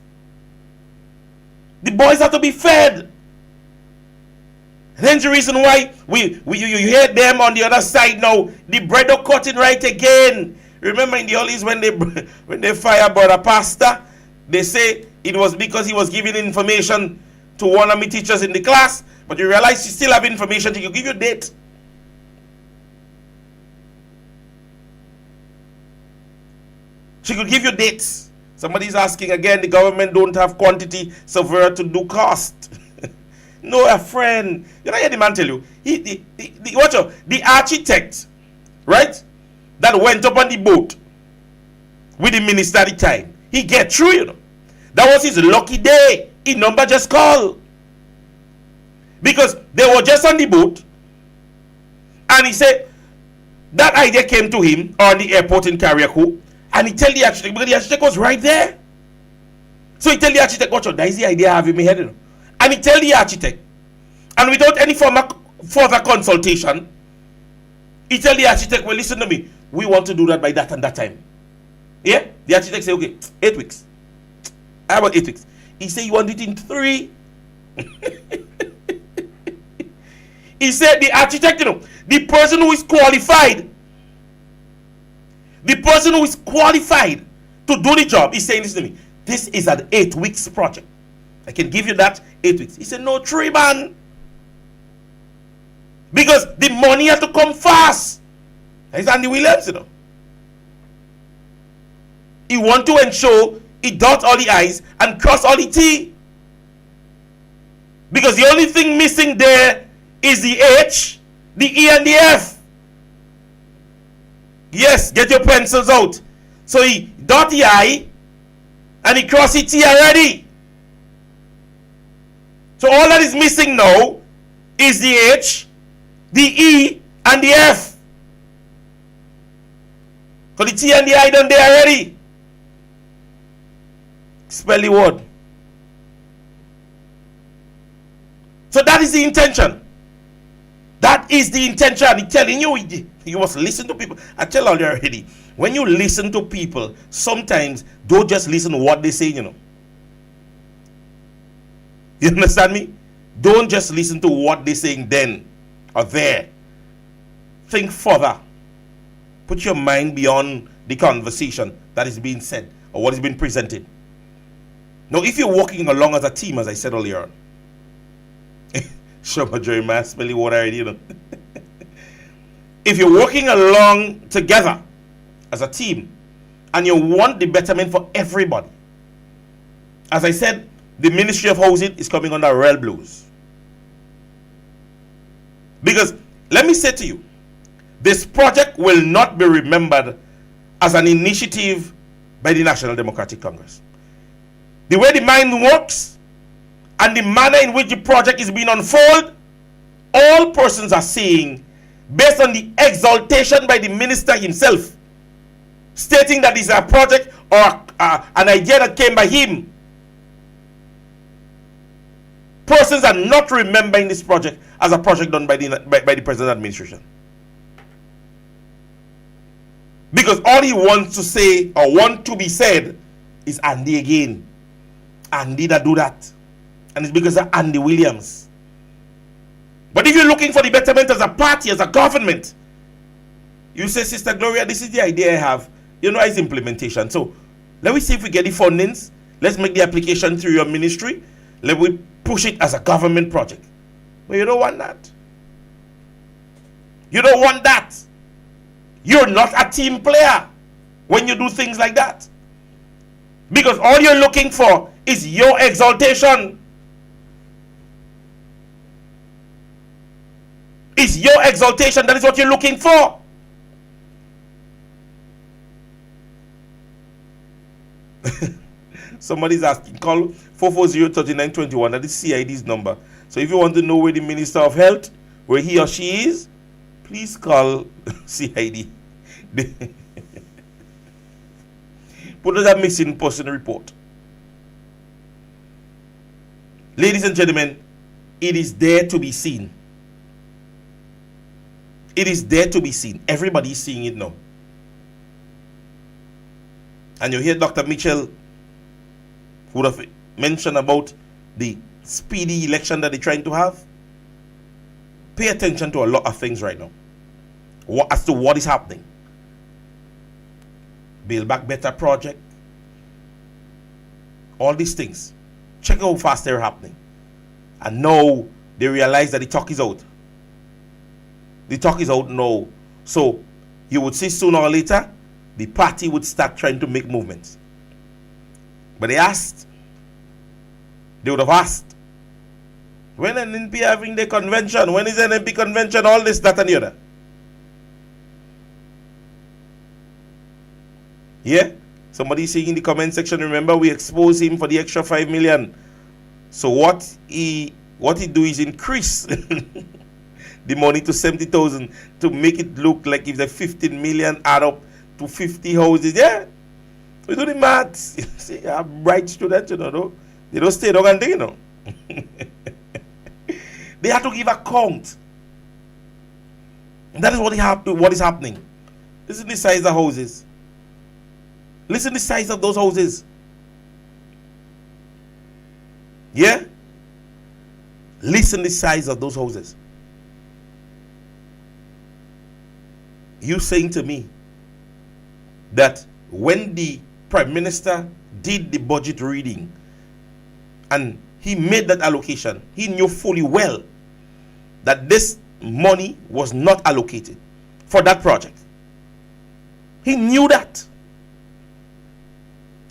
The boys have to be fed. And hence the reason why you hear them on the other side now, the bread are cutting right again. Remember in the old days when they fire brother pastor, they say it was because he was giving information to one of my teachers in the class, but you realize you still have information to give you date. She could give you dates. Somebody's asking again, the government don't have quantity severe to do cost. No, a friend. You know, hear the man tell you. Watch out. The architect, right, that went up on the boat with the minister at the time, he get through, you know. That was his lucky day. His number just called. Because they were just on the boat, and he said that idea came to him on the airport in Carriacou, and he tell the architect, because the architect was right there. So he tell the architect, watch out, that is the idea I have in my head, you know. And he tell the architect, and without any further consultation, he tell the architect, well, listen to me, we want to do that by that and that time. Yeah? The architect say, okay, 8 weeks. How about 8 weeks? He say, you want it in 3? He said, the architect, you know, the person who is qualified, to do the job, he's saying this to me, this is an 8 weeks project. I can give you that 8 weeks. He said, no, 3, man. Because the money has to come fast. It's Andy Williams, you know. He want to ensure he dot all the I's and cross all the T. Because the only thing missing there is the H, the E, and the F. Yes, get your pencils out. So he dot the I and he cross the T already. So all that is missing now is the H, the E, and the F. Because the T and the I done there already. Spell the word. So that is the intention. That is the intention. I'm telling you, you must listen to people. I tell all you already. When you listen to people, sometimes don't just listen to what they say, you know. You understand me? Don't just listen to what they're saying then or there. Think further. Put your mind beyond the conversation that is being said or what is being presented. Now, if you're walking along as a team, as I said earlier on, sure, but Jeremiah spelling what already, you know. If you're working along together as a team and you want the betterment for everybody, as I said, the Ministry of Housing is coming under Real Blues. Because, let me say to you, this project will not be remembered as an initiative by the National Democratic Congress. The way the mind works and the manner in which the project is being unfolded, all persons are saying, based on the exaltation by the minister himself, stating that it's a project or an idea that came by him. Persons are not remembering this project as a project done by the present administration. Because all he wants to say or want to be said is Andy again. Andy that do that. And it's because of Andy Williams. But if you're looking for the betterment as a party, as a government, you say, Sister Gloria, this is the idea I have. You know, it's implementation. So let me see if we get the fundings. Let's make the application through your ministry. Let me push it as a government project. But you don't want that. You don't want that. You're not a team player when you do things like that. Because all you're looking for is your exaltation. It's your exaltation. That is what you're looking for. Somebody's asking, call 440-3921. That is CID's number. So if you want to know where the Minister of Health, where he or she is, please call CID. Put us a missing person report. Ladies and gentlemen, it is there to be seen. It is there to be seen. Everybody is seeing it now. And you hear Dr. Mitchell would have mentioned about the speedy election that they're trying to have. Pay attention to a lot of things right now. As to what is happening. Build Back Better project. All these things. Check how fast they're happening. And now they realize that the talk is out. The talk is out now. So you would see sooner or later the party would start trying to make movements. But they would have asked, when NNP having the convention? When is NNP convention? All this, that and the other. Yeah? Somebody saying in the comment section, remember we exposed him for the extra 5 million. So what he do is increase the money to 70,000 to make it look like if the 15 million add up to 50 houses. Yeah, we do the maths. See, I'm bright students, you know. They don't stay down and think, you know. They have to give account. And that is what is happening. Listen to the size of houses. Listen to the size of those houses. Yeah? Listen to the size of those houses. You saying to me that when the Prime Minister did the budget reading and he made that allocation, he knew fully well that this money was not allocated for that project. He knew that.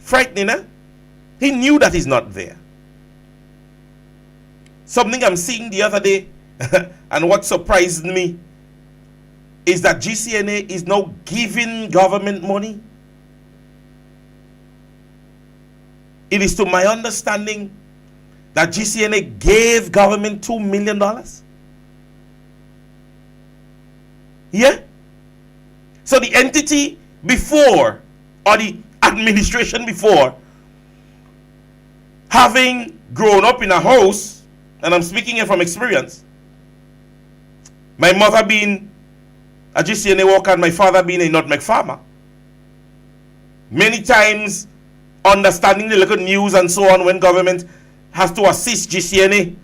frightening, eh? He knew that he's not there. Something I'm seeing the other day, and what surprised me, is that GCNA is now giving government money. It is to my understanding that GCNA gave government $2 million. Yeah? So the entity before, or the administration before, having grown up in a house, and I'm speaking here from experience, my mother being a GCNA worker and my father being a nutmeg farmer, many times understanding the local news and so on when government has to assist GCNA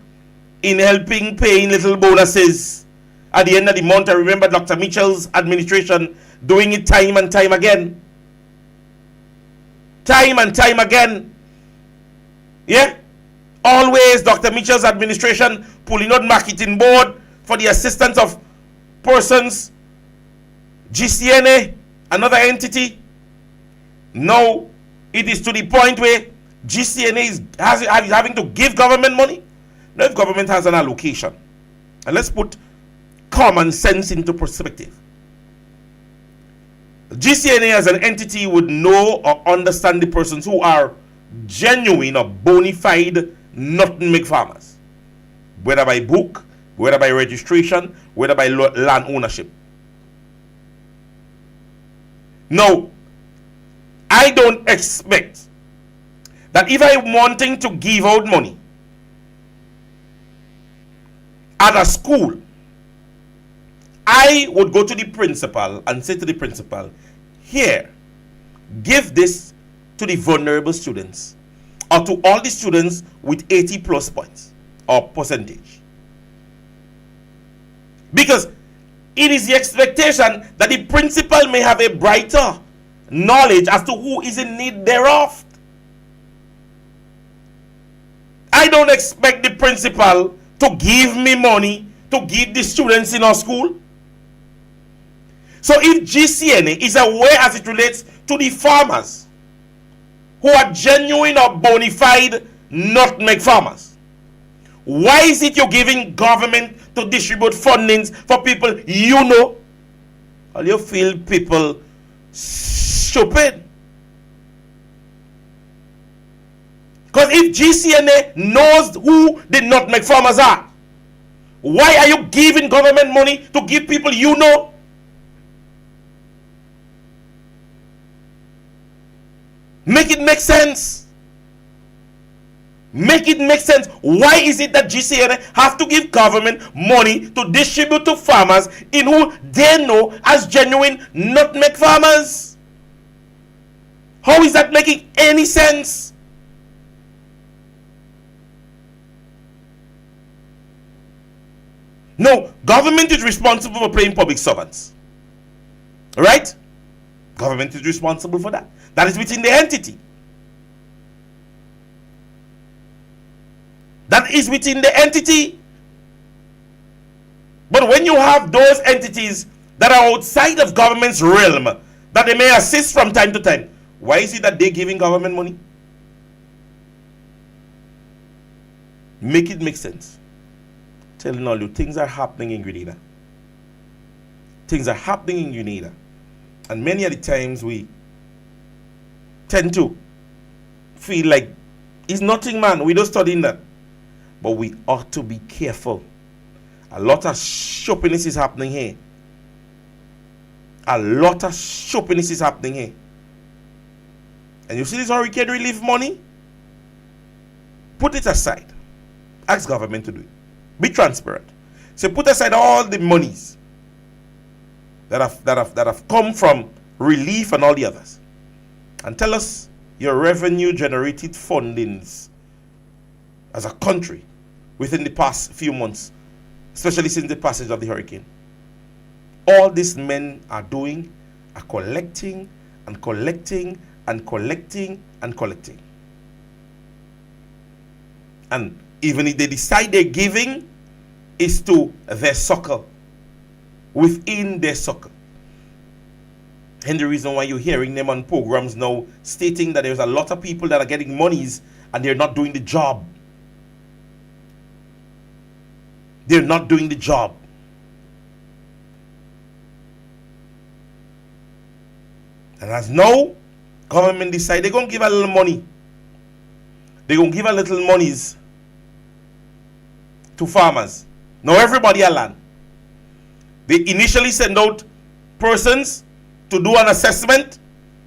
in helping paying little bonuses at the end of the month. I remember Dr. Mitchell's administration doing it time and time again. Time and time again. Yeah? Always Dr. Mitchell's administration pulling out marketing board for the assistance of persons. GCNA, another entity. Now, it is to the point where GCNA is having to give government money. Now, if government has an allocation, and let's put common sense into perspective. GCNA as an entity would know or understand the persons who are genuine or bona fide nutmeg farmers, whether by book, whether by registration, whether by land ownership. Now, I don't expect that if I'm wanting to give out money at a school, I would go to the principal and say to the principal, here, give this to the vulnerable students or to all the students with 80 plus points or percentage. Because it is the expectation that the principal may have a brighter knowledge as to who is in need thereof. I don't expect the principal to give me money to give the students in our school. So if GCNA is aware as it relates to the farmers who are genuine or bona fide nutmeg farmers, why is it you're giving government to distribute fundings for people you know? Or you feel people stupid? Because if GCNA knows who the nutmeg farmers are, why are you giving government money to give people you know? Make it make sense. Make it make sense. Why is it that GCNA have to give government money to distribute to farmers in who they know as genuine nutmeg farmers? How is that making any sense? No, government is responsible for paying public servants. Right? Government is responsible for that. That is within the entity. That is within the entity. But when you have those entities that are outside of government's realm, that they may assist from time to time, why is it that they're giving government money? Make it make sense. Telling all you, things are happening in Grenada. Things are happening in Grenada. And many of the times we tend to feel like it's nothing, man. We don't study that. But we ought to be careful. A lot of shoppiness is happening here. A lot of shoppiness is happening here. And you see this hurricane relief money? Put it aside. Ask government to do it. Be transparent. So put aside all the monies that have come from relief and all the others, and tell us your revenue generated fundings as a country within the past few months, especially since the passage of the hurricane. All these men are doing are collecting and collecting and collecting and collecting. And even if they decide they're giving, is to their circle, within their circle. And the reason why you're hearing them on programs now stating that there's a lot of people that are getting monies and they're not doing the job. They're not doing the job. And as now, government decide they're going to give a little money. They're going to give a little monies to farmers. Now everybody a land. They initially send out persons to do an assessment,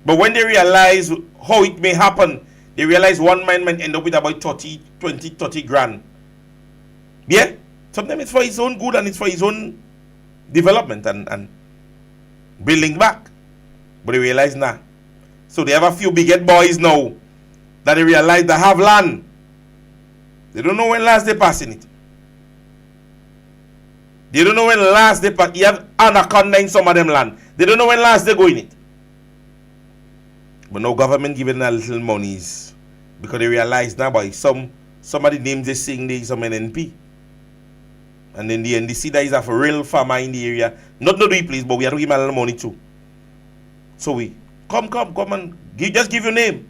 but when they realize how it may happen, they realize one man might end up with about 30 grand. Yeah? Sometimes it's for his own good and it's for his own development and building back. But they realize nah. So they have a few big head boys now that they realize they have land. They don't know when last they passing it. They don't know when last they pass. You have anaconda in some of them land. They don't know when last they go in it. But no government giving them little monies because they realize now by some of the names they sing there is some NNP. And then the NDC that is a real farmer in the area. Not no do please, but we have to give them a little money too. So we come and just give your name.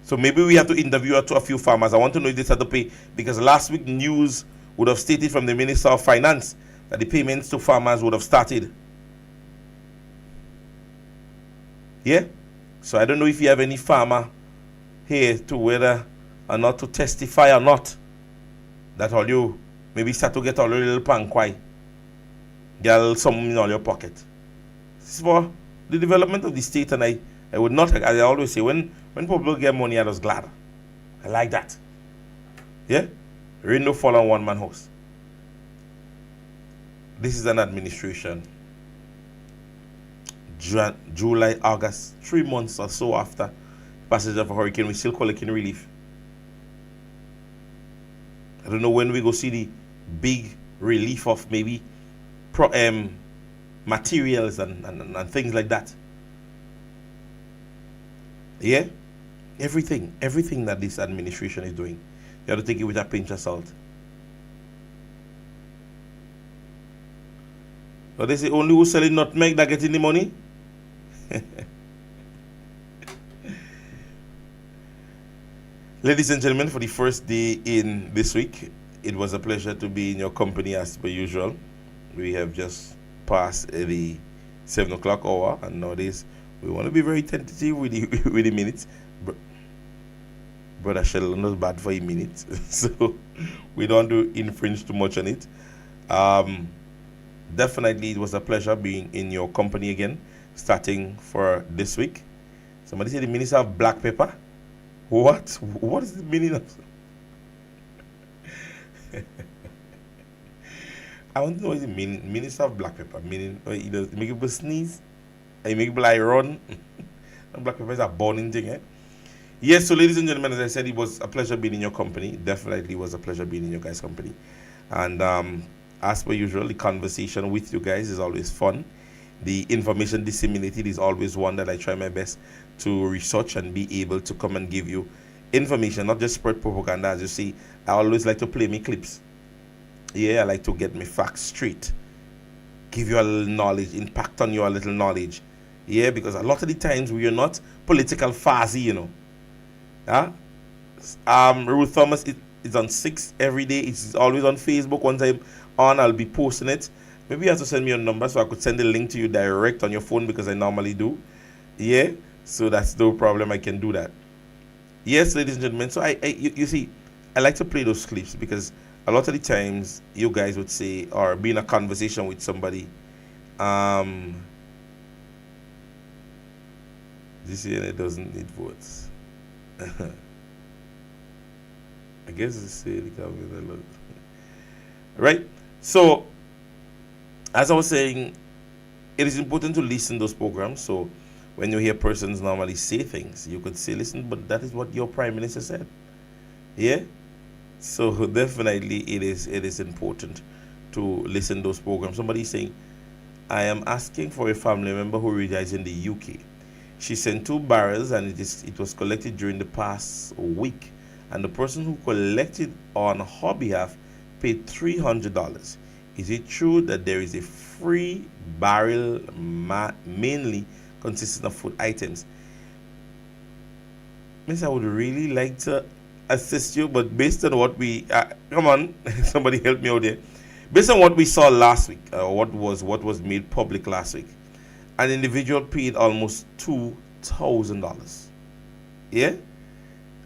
So maybe we have to interview a few farmers. I want to know if they have to pay, because last week news would have stated from the Minister of Finance that the payments to farmers would have started. Yeah? So I don't know if you have any farmer here to whether or not to testify or not that all you maybe start to get all your little pankwai. Get a little something in all your pocket. This is for the development of the state, and I would not, as I always say, when people get money, I was glad. I like that. Yeah? There ain't no fall on one man house. This is an administration. July, August, 3 months or so after passage of a hurricane, we still collecting relief. I don't know when we go see the big relief of maybe materials and things like that. Yeah? Everything that this administration is doing, you have to take it with a pinch of salt. But they say only who selling nutmeg that getting the money. Ladies and gentlemen, for the first day in this week, it was a pleasure to be in your company as per usual. We have just passed the 7 o'clock hour, and nowadays we want to be very tentative with the minutes. Brother Sheldon was bad for a minute, so we don't do infringe too much on it. Definitely, it was a pleasure being in your company again, starting for this week. Somebody said the minister of black pepper. What? What is the meaning of? I want to know what it means. Minister of black pepper, meaning it does make people sneeze, it make people like run. Black pepper is a burning thing, eh? Yes, so ladies and gentlemen, as I said, it was a pleasure being in your company. Definitely was a pleasure being in your guys' company. And as per usual, the conversation with you guys is always fun. The information disseminated is always one that I try my best to research and be able to come and give you information, not just spread propaganda. As you see, I always like to play me clips. Yeah, I like to get my facts straight, give you a little knowledge, impact on you a little knowledge. Yeah, because a lot of the times we are not political fuzzy, you know. Ruth Thomas is on 6 every day. It's always on Facebook. Once I'm on, I'll be posting it. Maybe you have to send me your number so I could send the link to you direct on your phone, because I normally do. Yeah, so that's no problem. I can do that. Yes, ladies and gentlemen. So you see, I like to play those clips because a lot of the times you guys would say, or be in a conversation with somebody, this year it doesn't need votes. I guess it's the government. Right? So, as I was saying, it is important to listen to those programs. So, when you hear persons normally say things, you could say, listen, but that is what your Prime Minister said. Yeah? So, definitely it is important to listen to those programs. Somebody is saying, I am asking for a family member who resides in the UK. She sent 2 barrels and it was collected during the past week. And the person who collected on her behalf paid $300. Is it true that there is a free barrel mainly consisting of food items? Miss, I would really like to assist you, but based on what we come on, somebody help me out there. Based on what we saw last week, what was made public last week, an individual paid almost $2,000. Yeah,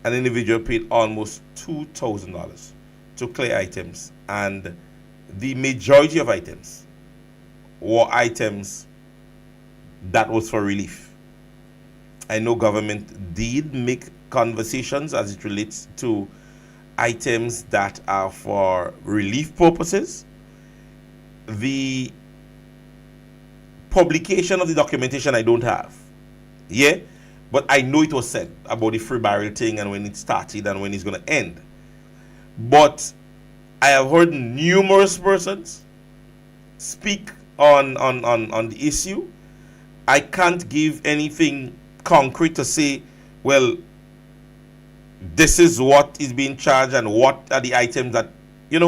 an individual paid almost $2,000 to clear items, and the majority of items were items that was for relief. I know government did make conversations as it relates to items that are for relief purposes. The publication of the documentation I don't have. Yeah? But I know it was said about the free barrel thing and when it started and when it's going to end. But I have heard numerous persons speak on the issue. I can't give anything concrete to say, well, this is what is being charged and what are the items that, I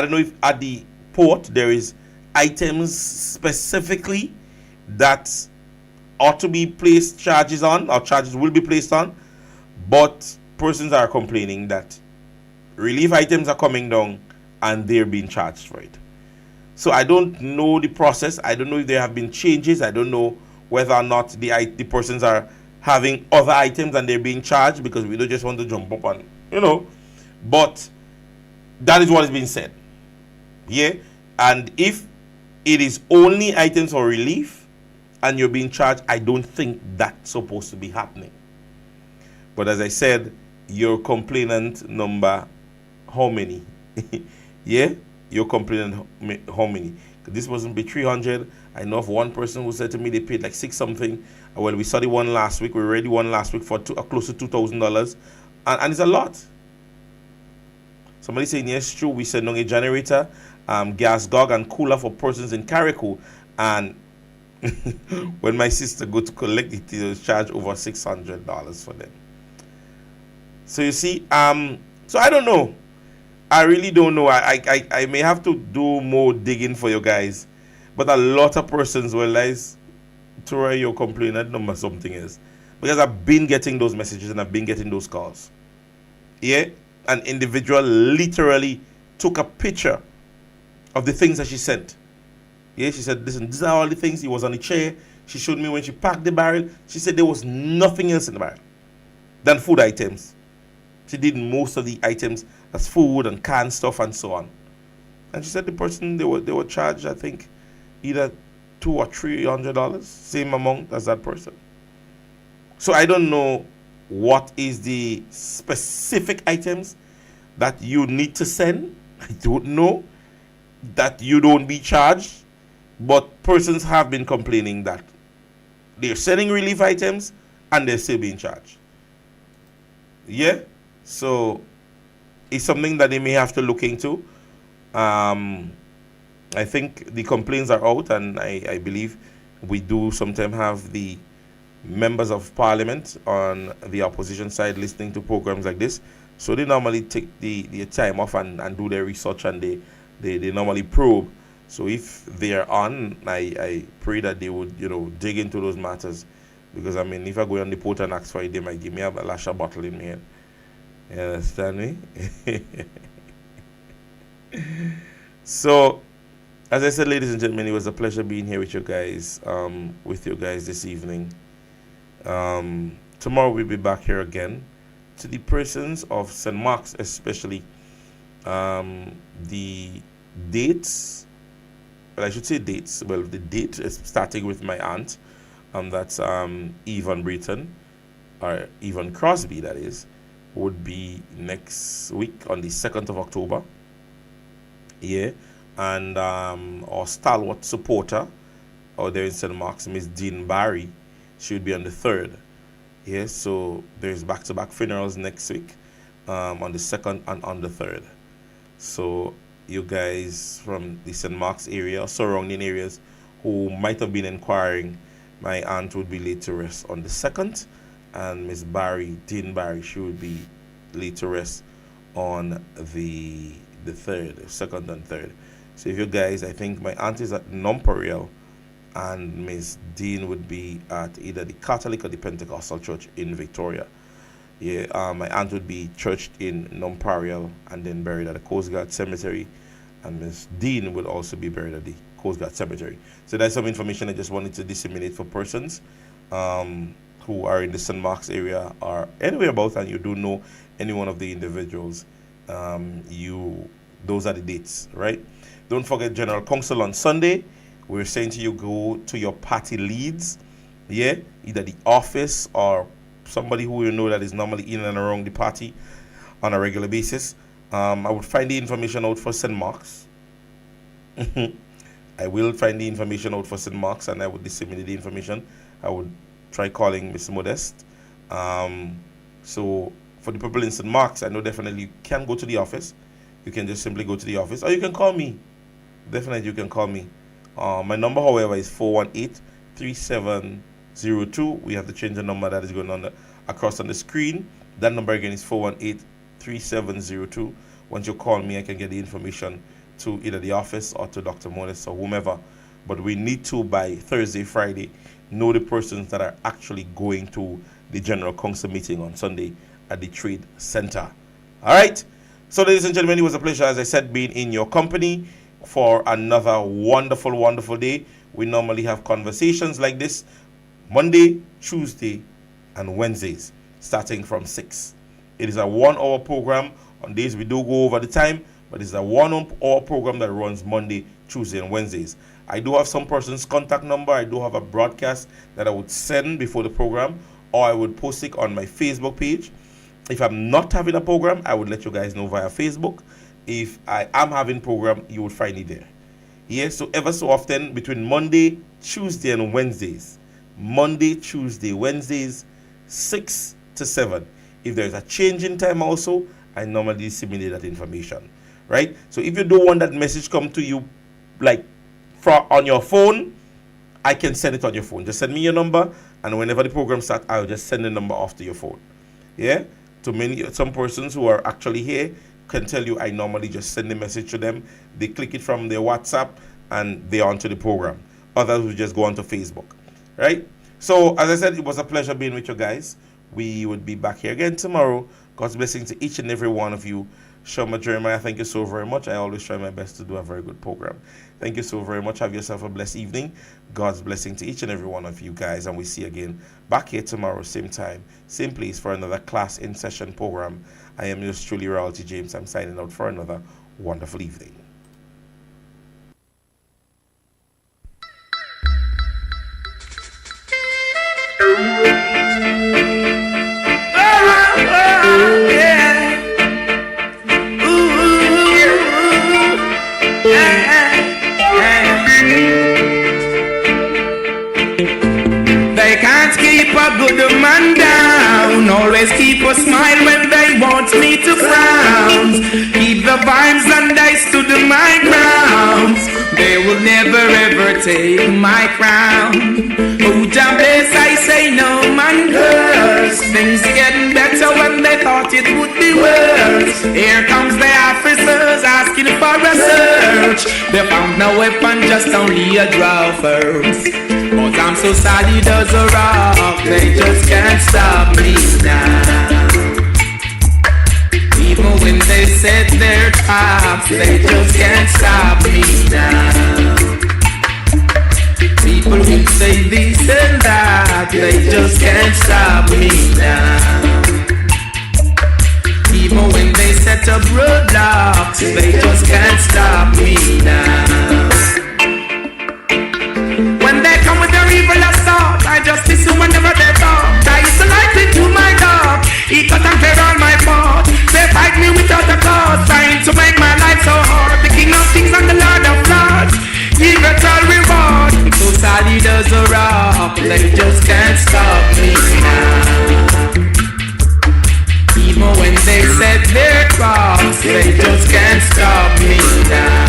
don't know if at the port there is items specifically that ought to be placed charges on, or charges will be placed on, but persons are complaining that relief items are coming down and they're being charged for it. So I don't know the process. I don't know if there have been changes. I don't know whether or not the persons are having other items and they're being charged, because we don't just want to jump up on, but that is what is being said. Yeah. And if it is only items for relief and you're being charged, I don't think that's supposed to be happening. But as I said, your complainant number, how many? Yeah, your complainant, how many? This wasn't be 300. I know of one person who said to me they paid like 6 something. Well, we saw the one last week. We already one last week for close to $2,000, and it's a lot. Somebody saying yes, true. We send on a generator, gas gog, and cooler for persons in Carriacou, and when my sister go to collect it, they was charged over $600 for them. So you see, so I don't know. I really don't know. I may have to do more digging for you guys, but a lot of persons realize to write your complainant number something is, because I've been getting those messages and I've been getting those calls. Yeah, an individual literally took a picture of the things that she sent. Yeah, she said, listen, these are all the things. He was on the chair. She showed me when she packed the barrel. She said there was nothing else in the barrel than food items. She did most of the items as food and canned stuff and so on. And she said the person, they were charged, I think, either $200 or $300, same amount as that person. So I don't know what is the specific items that you need to send. I don't know that you don't be charged, but persons have been complaining that they're sending relief items and they're still being charged. Yeah, so it's something that they may have to look into. I think the complaints are out, and I believe we do sometimes have the members of parliament on the opposition side listening to programs like this. So they normally take the time off and do their research, and they normally probe. So if they are on, I pray that they would, dig into those matters. Because, I mean, if I go on the port and ask for it, they might give me a lasher bottle in my hand. You understand me? So, as I said, ladies and gentlemen, it was a pleasure being here with you guys, this evening. Tomorrow we'll be back here again. To the persons of St. Mark's especially, the dates, well, I should say dates. Well, the date is starting with my aunt. That's Yvonne Breton, or Yvonne Crosby, that is, would be next week on the 2nd of October. Yeah. And our stalwart supporter out there in St. Mark's, Miss Dean Barry, she would be on the 3rd. Yeah, so there's back-to-back funerals next week on the 2nd and on the 3rd. So you guys from the St. Mark's area, surrounding areas, who might have been inquiring, my aunt would be laid to rest on the 2nd, and Miss Barry, Dean Barry, she would be laid to rest on the 3rd, 2nd and 3rd. So if you guys, I think my aunt is at Nonpareil, and Miss Dean would be at either the Catholic or the Pentecostal church in Victoria. Yeah, my aunt would be churched in Nonpareil and then buried at the Coast Guard Cemetery, and Miss Dean would also be buried at the Coast Guard Cemetery. So that's some information I just wanted to disseminate for persons who are in the St. Mark's area or anywhere about, and you do know any one of the individuals. Those are the dates, right? Don't forget General Council on Sunday. We're saying to you, go to your party leads, yeah, either the office or somebody who you know that is normally in and around the party on a regular basis. I would find the information out for St. Mark's. I will find the information out for St. Mark's, and I would disseminate the information. I would try calling Mr. Modest. So for the people in St. Mark's, I know definitely you can go to the office. You can just simply go to the office, or you can call me. Definitely you can call me. My number, however, is 418-3702. We have to change the number that is going on across on the screen. That number again is 418-3702. Once you call me, I can get the information to either the office or to Dr. Modest or whomever. But we need to, by Thursday, Friday, know the persons that are actually going to the General Council meeting on Sunday at the Trade Center. All right. So, ladies and gentlemen, it was a pleasure, as I said, being in your company for another wonderful, wonderful day. We normally have conversations like this Monday, Tuesday, and Wednesdays, starting from 6. It is a 1-hour program. On days we do go over the time, but it's a 1-hour program that runs Monday, Tuesday, and Wednesdays. I do have some person's contact number. I do have a broadcast that I would send before the program, or I would post it on my Facebook page. If I'm not having a program, I would let you guys know via Facebook. If I am having program, you will find it there. Yes, so ever so often between Monday, Tuesday, and Wednesdays. Monday, Tuesday, Wednesdays, 6 to 7. If there's a change in time also, I normally disseminate that information. Right? So if you don't want that message come to you like on your phone, I can send it on your phone. Just send me your number, and whenever the program starts, I'll just send the number off to your phone. Yeah? Some persons who are actually here can tell you I normally just send a message to them. They click it from their WhatsApp and they're onto the program. Others will just go onto Facebook. Right? So, as I said, it was a pleasure being with you guys. We would be back here again tomorrow. God's blessing to each and every one of you. Shoma Jeremiah, thank you so very much. I always try my best to do a very good program. Thank you so very much. Have yourself a blessed evening. God's blessing to each and every one of you guys. And we see you again back here tomorrow, same time, same place for another class in session program. I am yours truly, Royalty James. I'm signing out for another wonderful evening. They can't keep a good man down. Always keep a smile when they want me to frown. Keep the vibes and I stood my ground. They will never ever take my crown. Oh, Jah bless, I say no man curse. Things getting better when they thought it would be worse. Here comes the officers asking for a search. They found no weapon, just only a draw first. But I'm so solid as a rock, they just can't stop me now. Even when they set their traps, they just can't stop me now. People will say this and that, they just can't stop me now. Even when they set up roadblocks, they just can't stop me now. When they come with their evil assault, I just listen whenever they talk. I used to light into my dog, he cut and clear all my fault. They fight me without a cause, trying to make my life so hard. The King of Kings and the Lord of Lords, give it all reward. So solid as a rock, they just can't stop me now. Even when they set their traps, they just can't stop me now.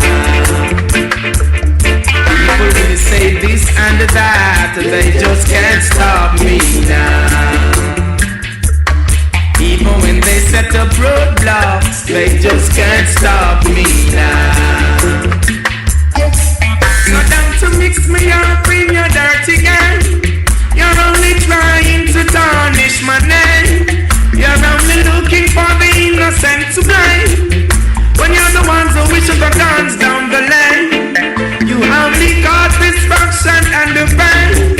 People will say this and that, they just can't stop me now. Even when they set up roadblocks, they just can't stop me now. me up in your dirty game. You're only trying to tarnish my name. You're only looking for the innocent to blame, when you're the ones who wish the guns down the lane. You only cause destruction and the pain,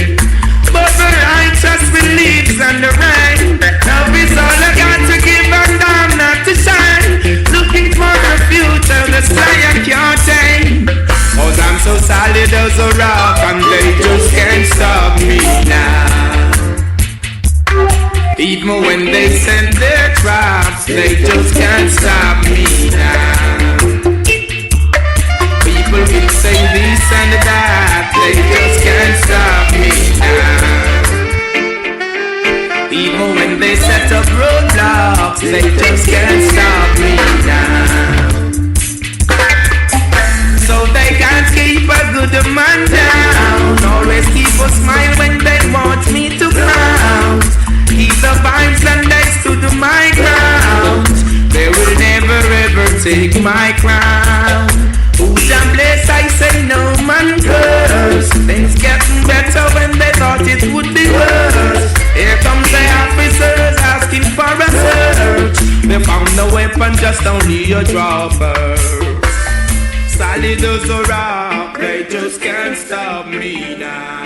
but the righteous believes in the rain. Love is all I got to give and I'm not to shine. Looking for the future, the sky I can't tame. Cause I'm so solid as a rock and they just can't stop me now. Even when they send their traps, they just can't stop me now. People will say this and that, they just can't stop me now. Even when they set up roadblocks, they just can't stop me now. So they can't keep a good man down. Always keep a smile when they want me to frown. Keep the vibes and they stood my ground. They will never ever take my crown. Who's a place I say no man curse. Things getting better when they thought it would be worse. Here comes the officers asking for a search. They found a weapon, just only a dropper. Solid as a rock, they just can't stop me now.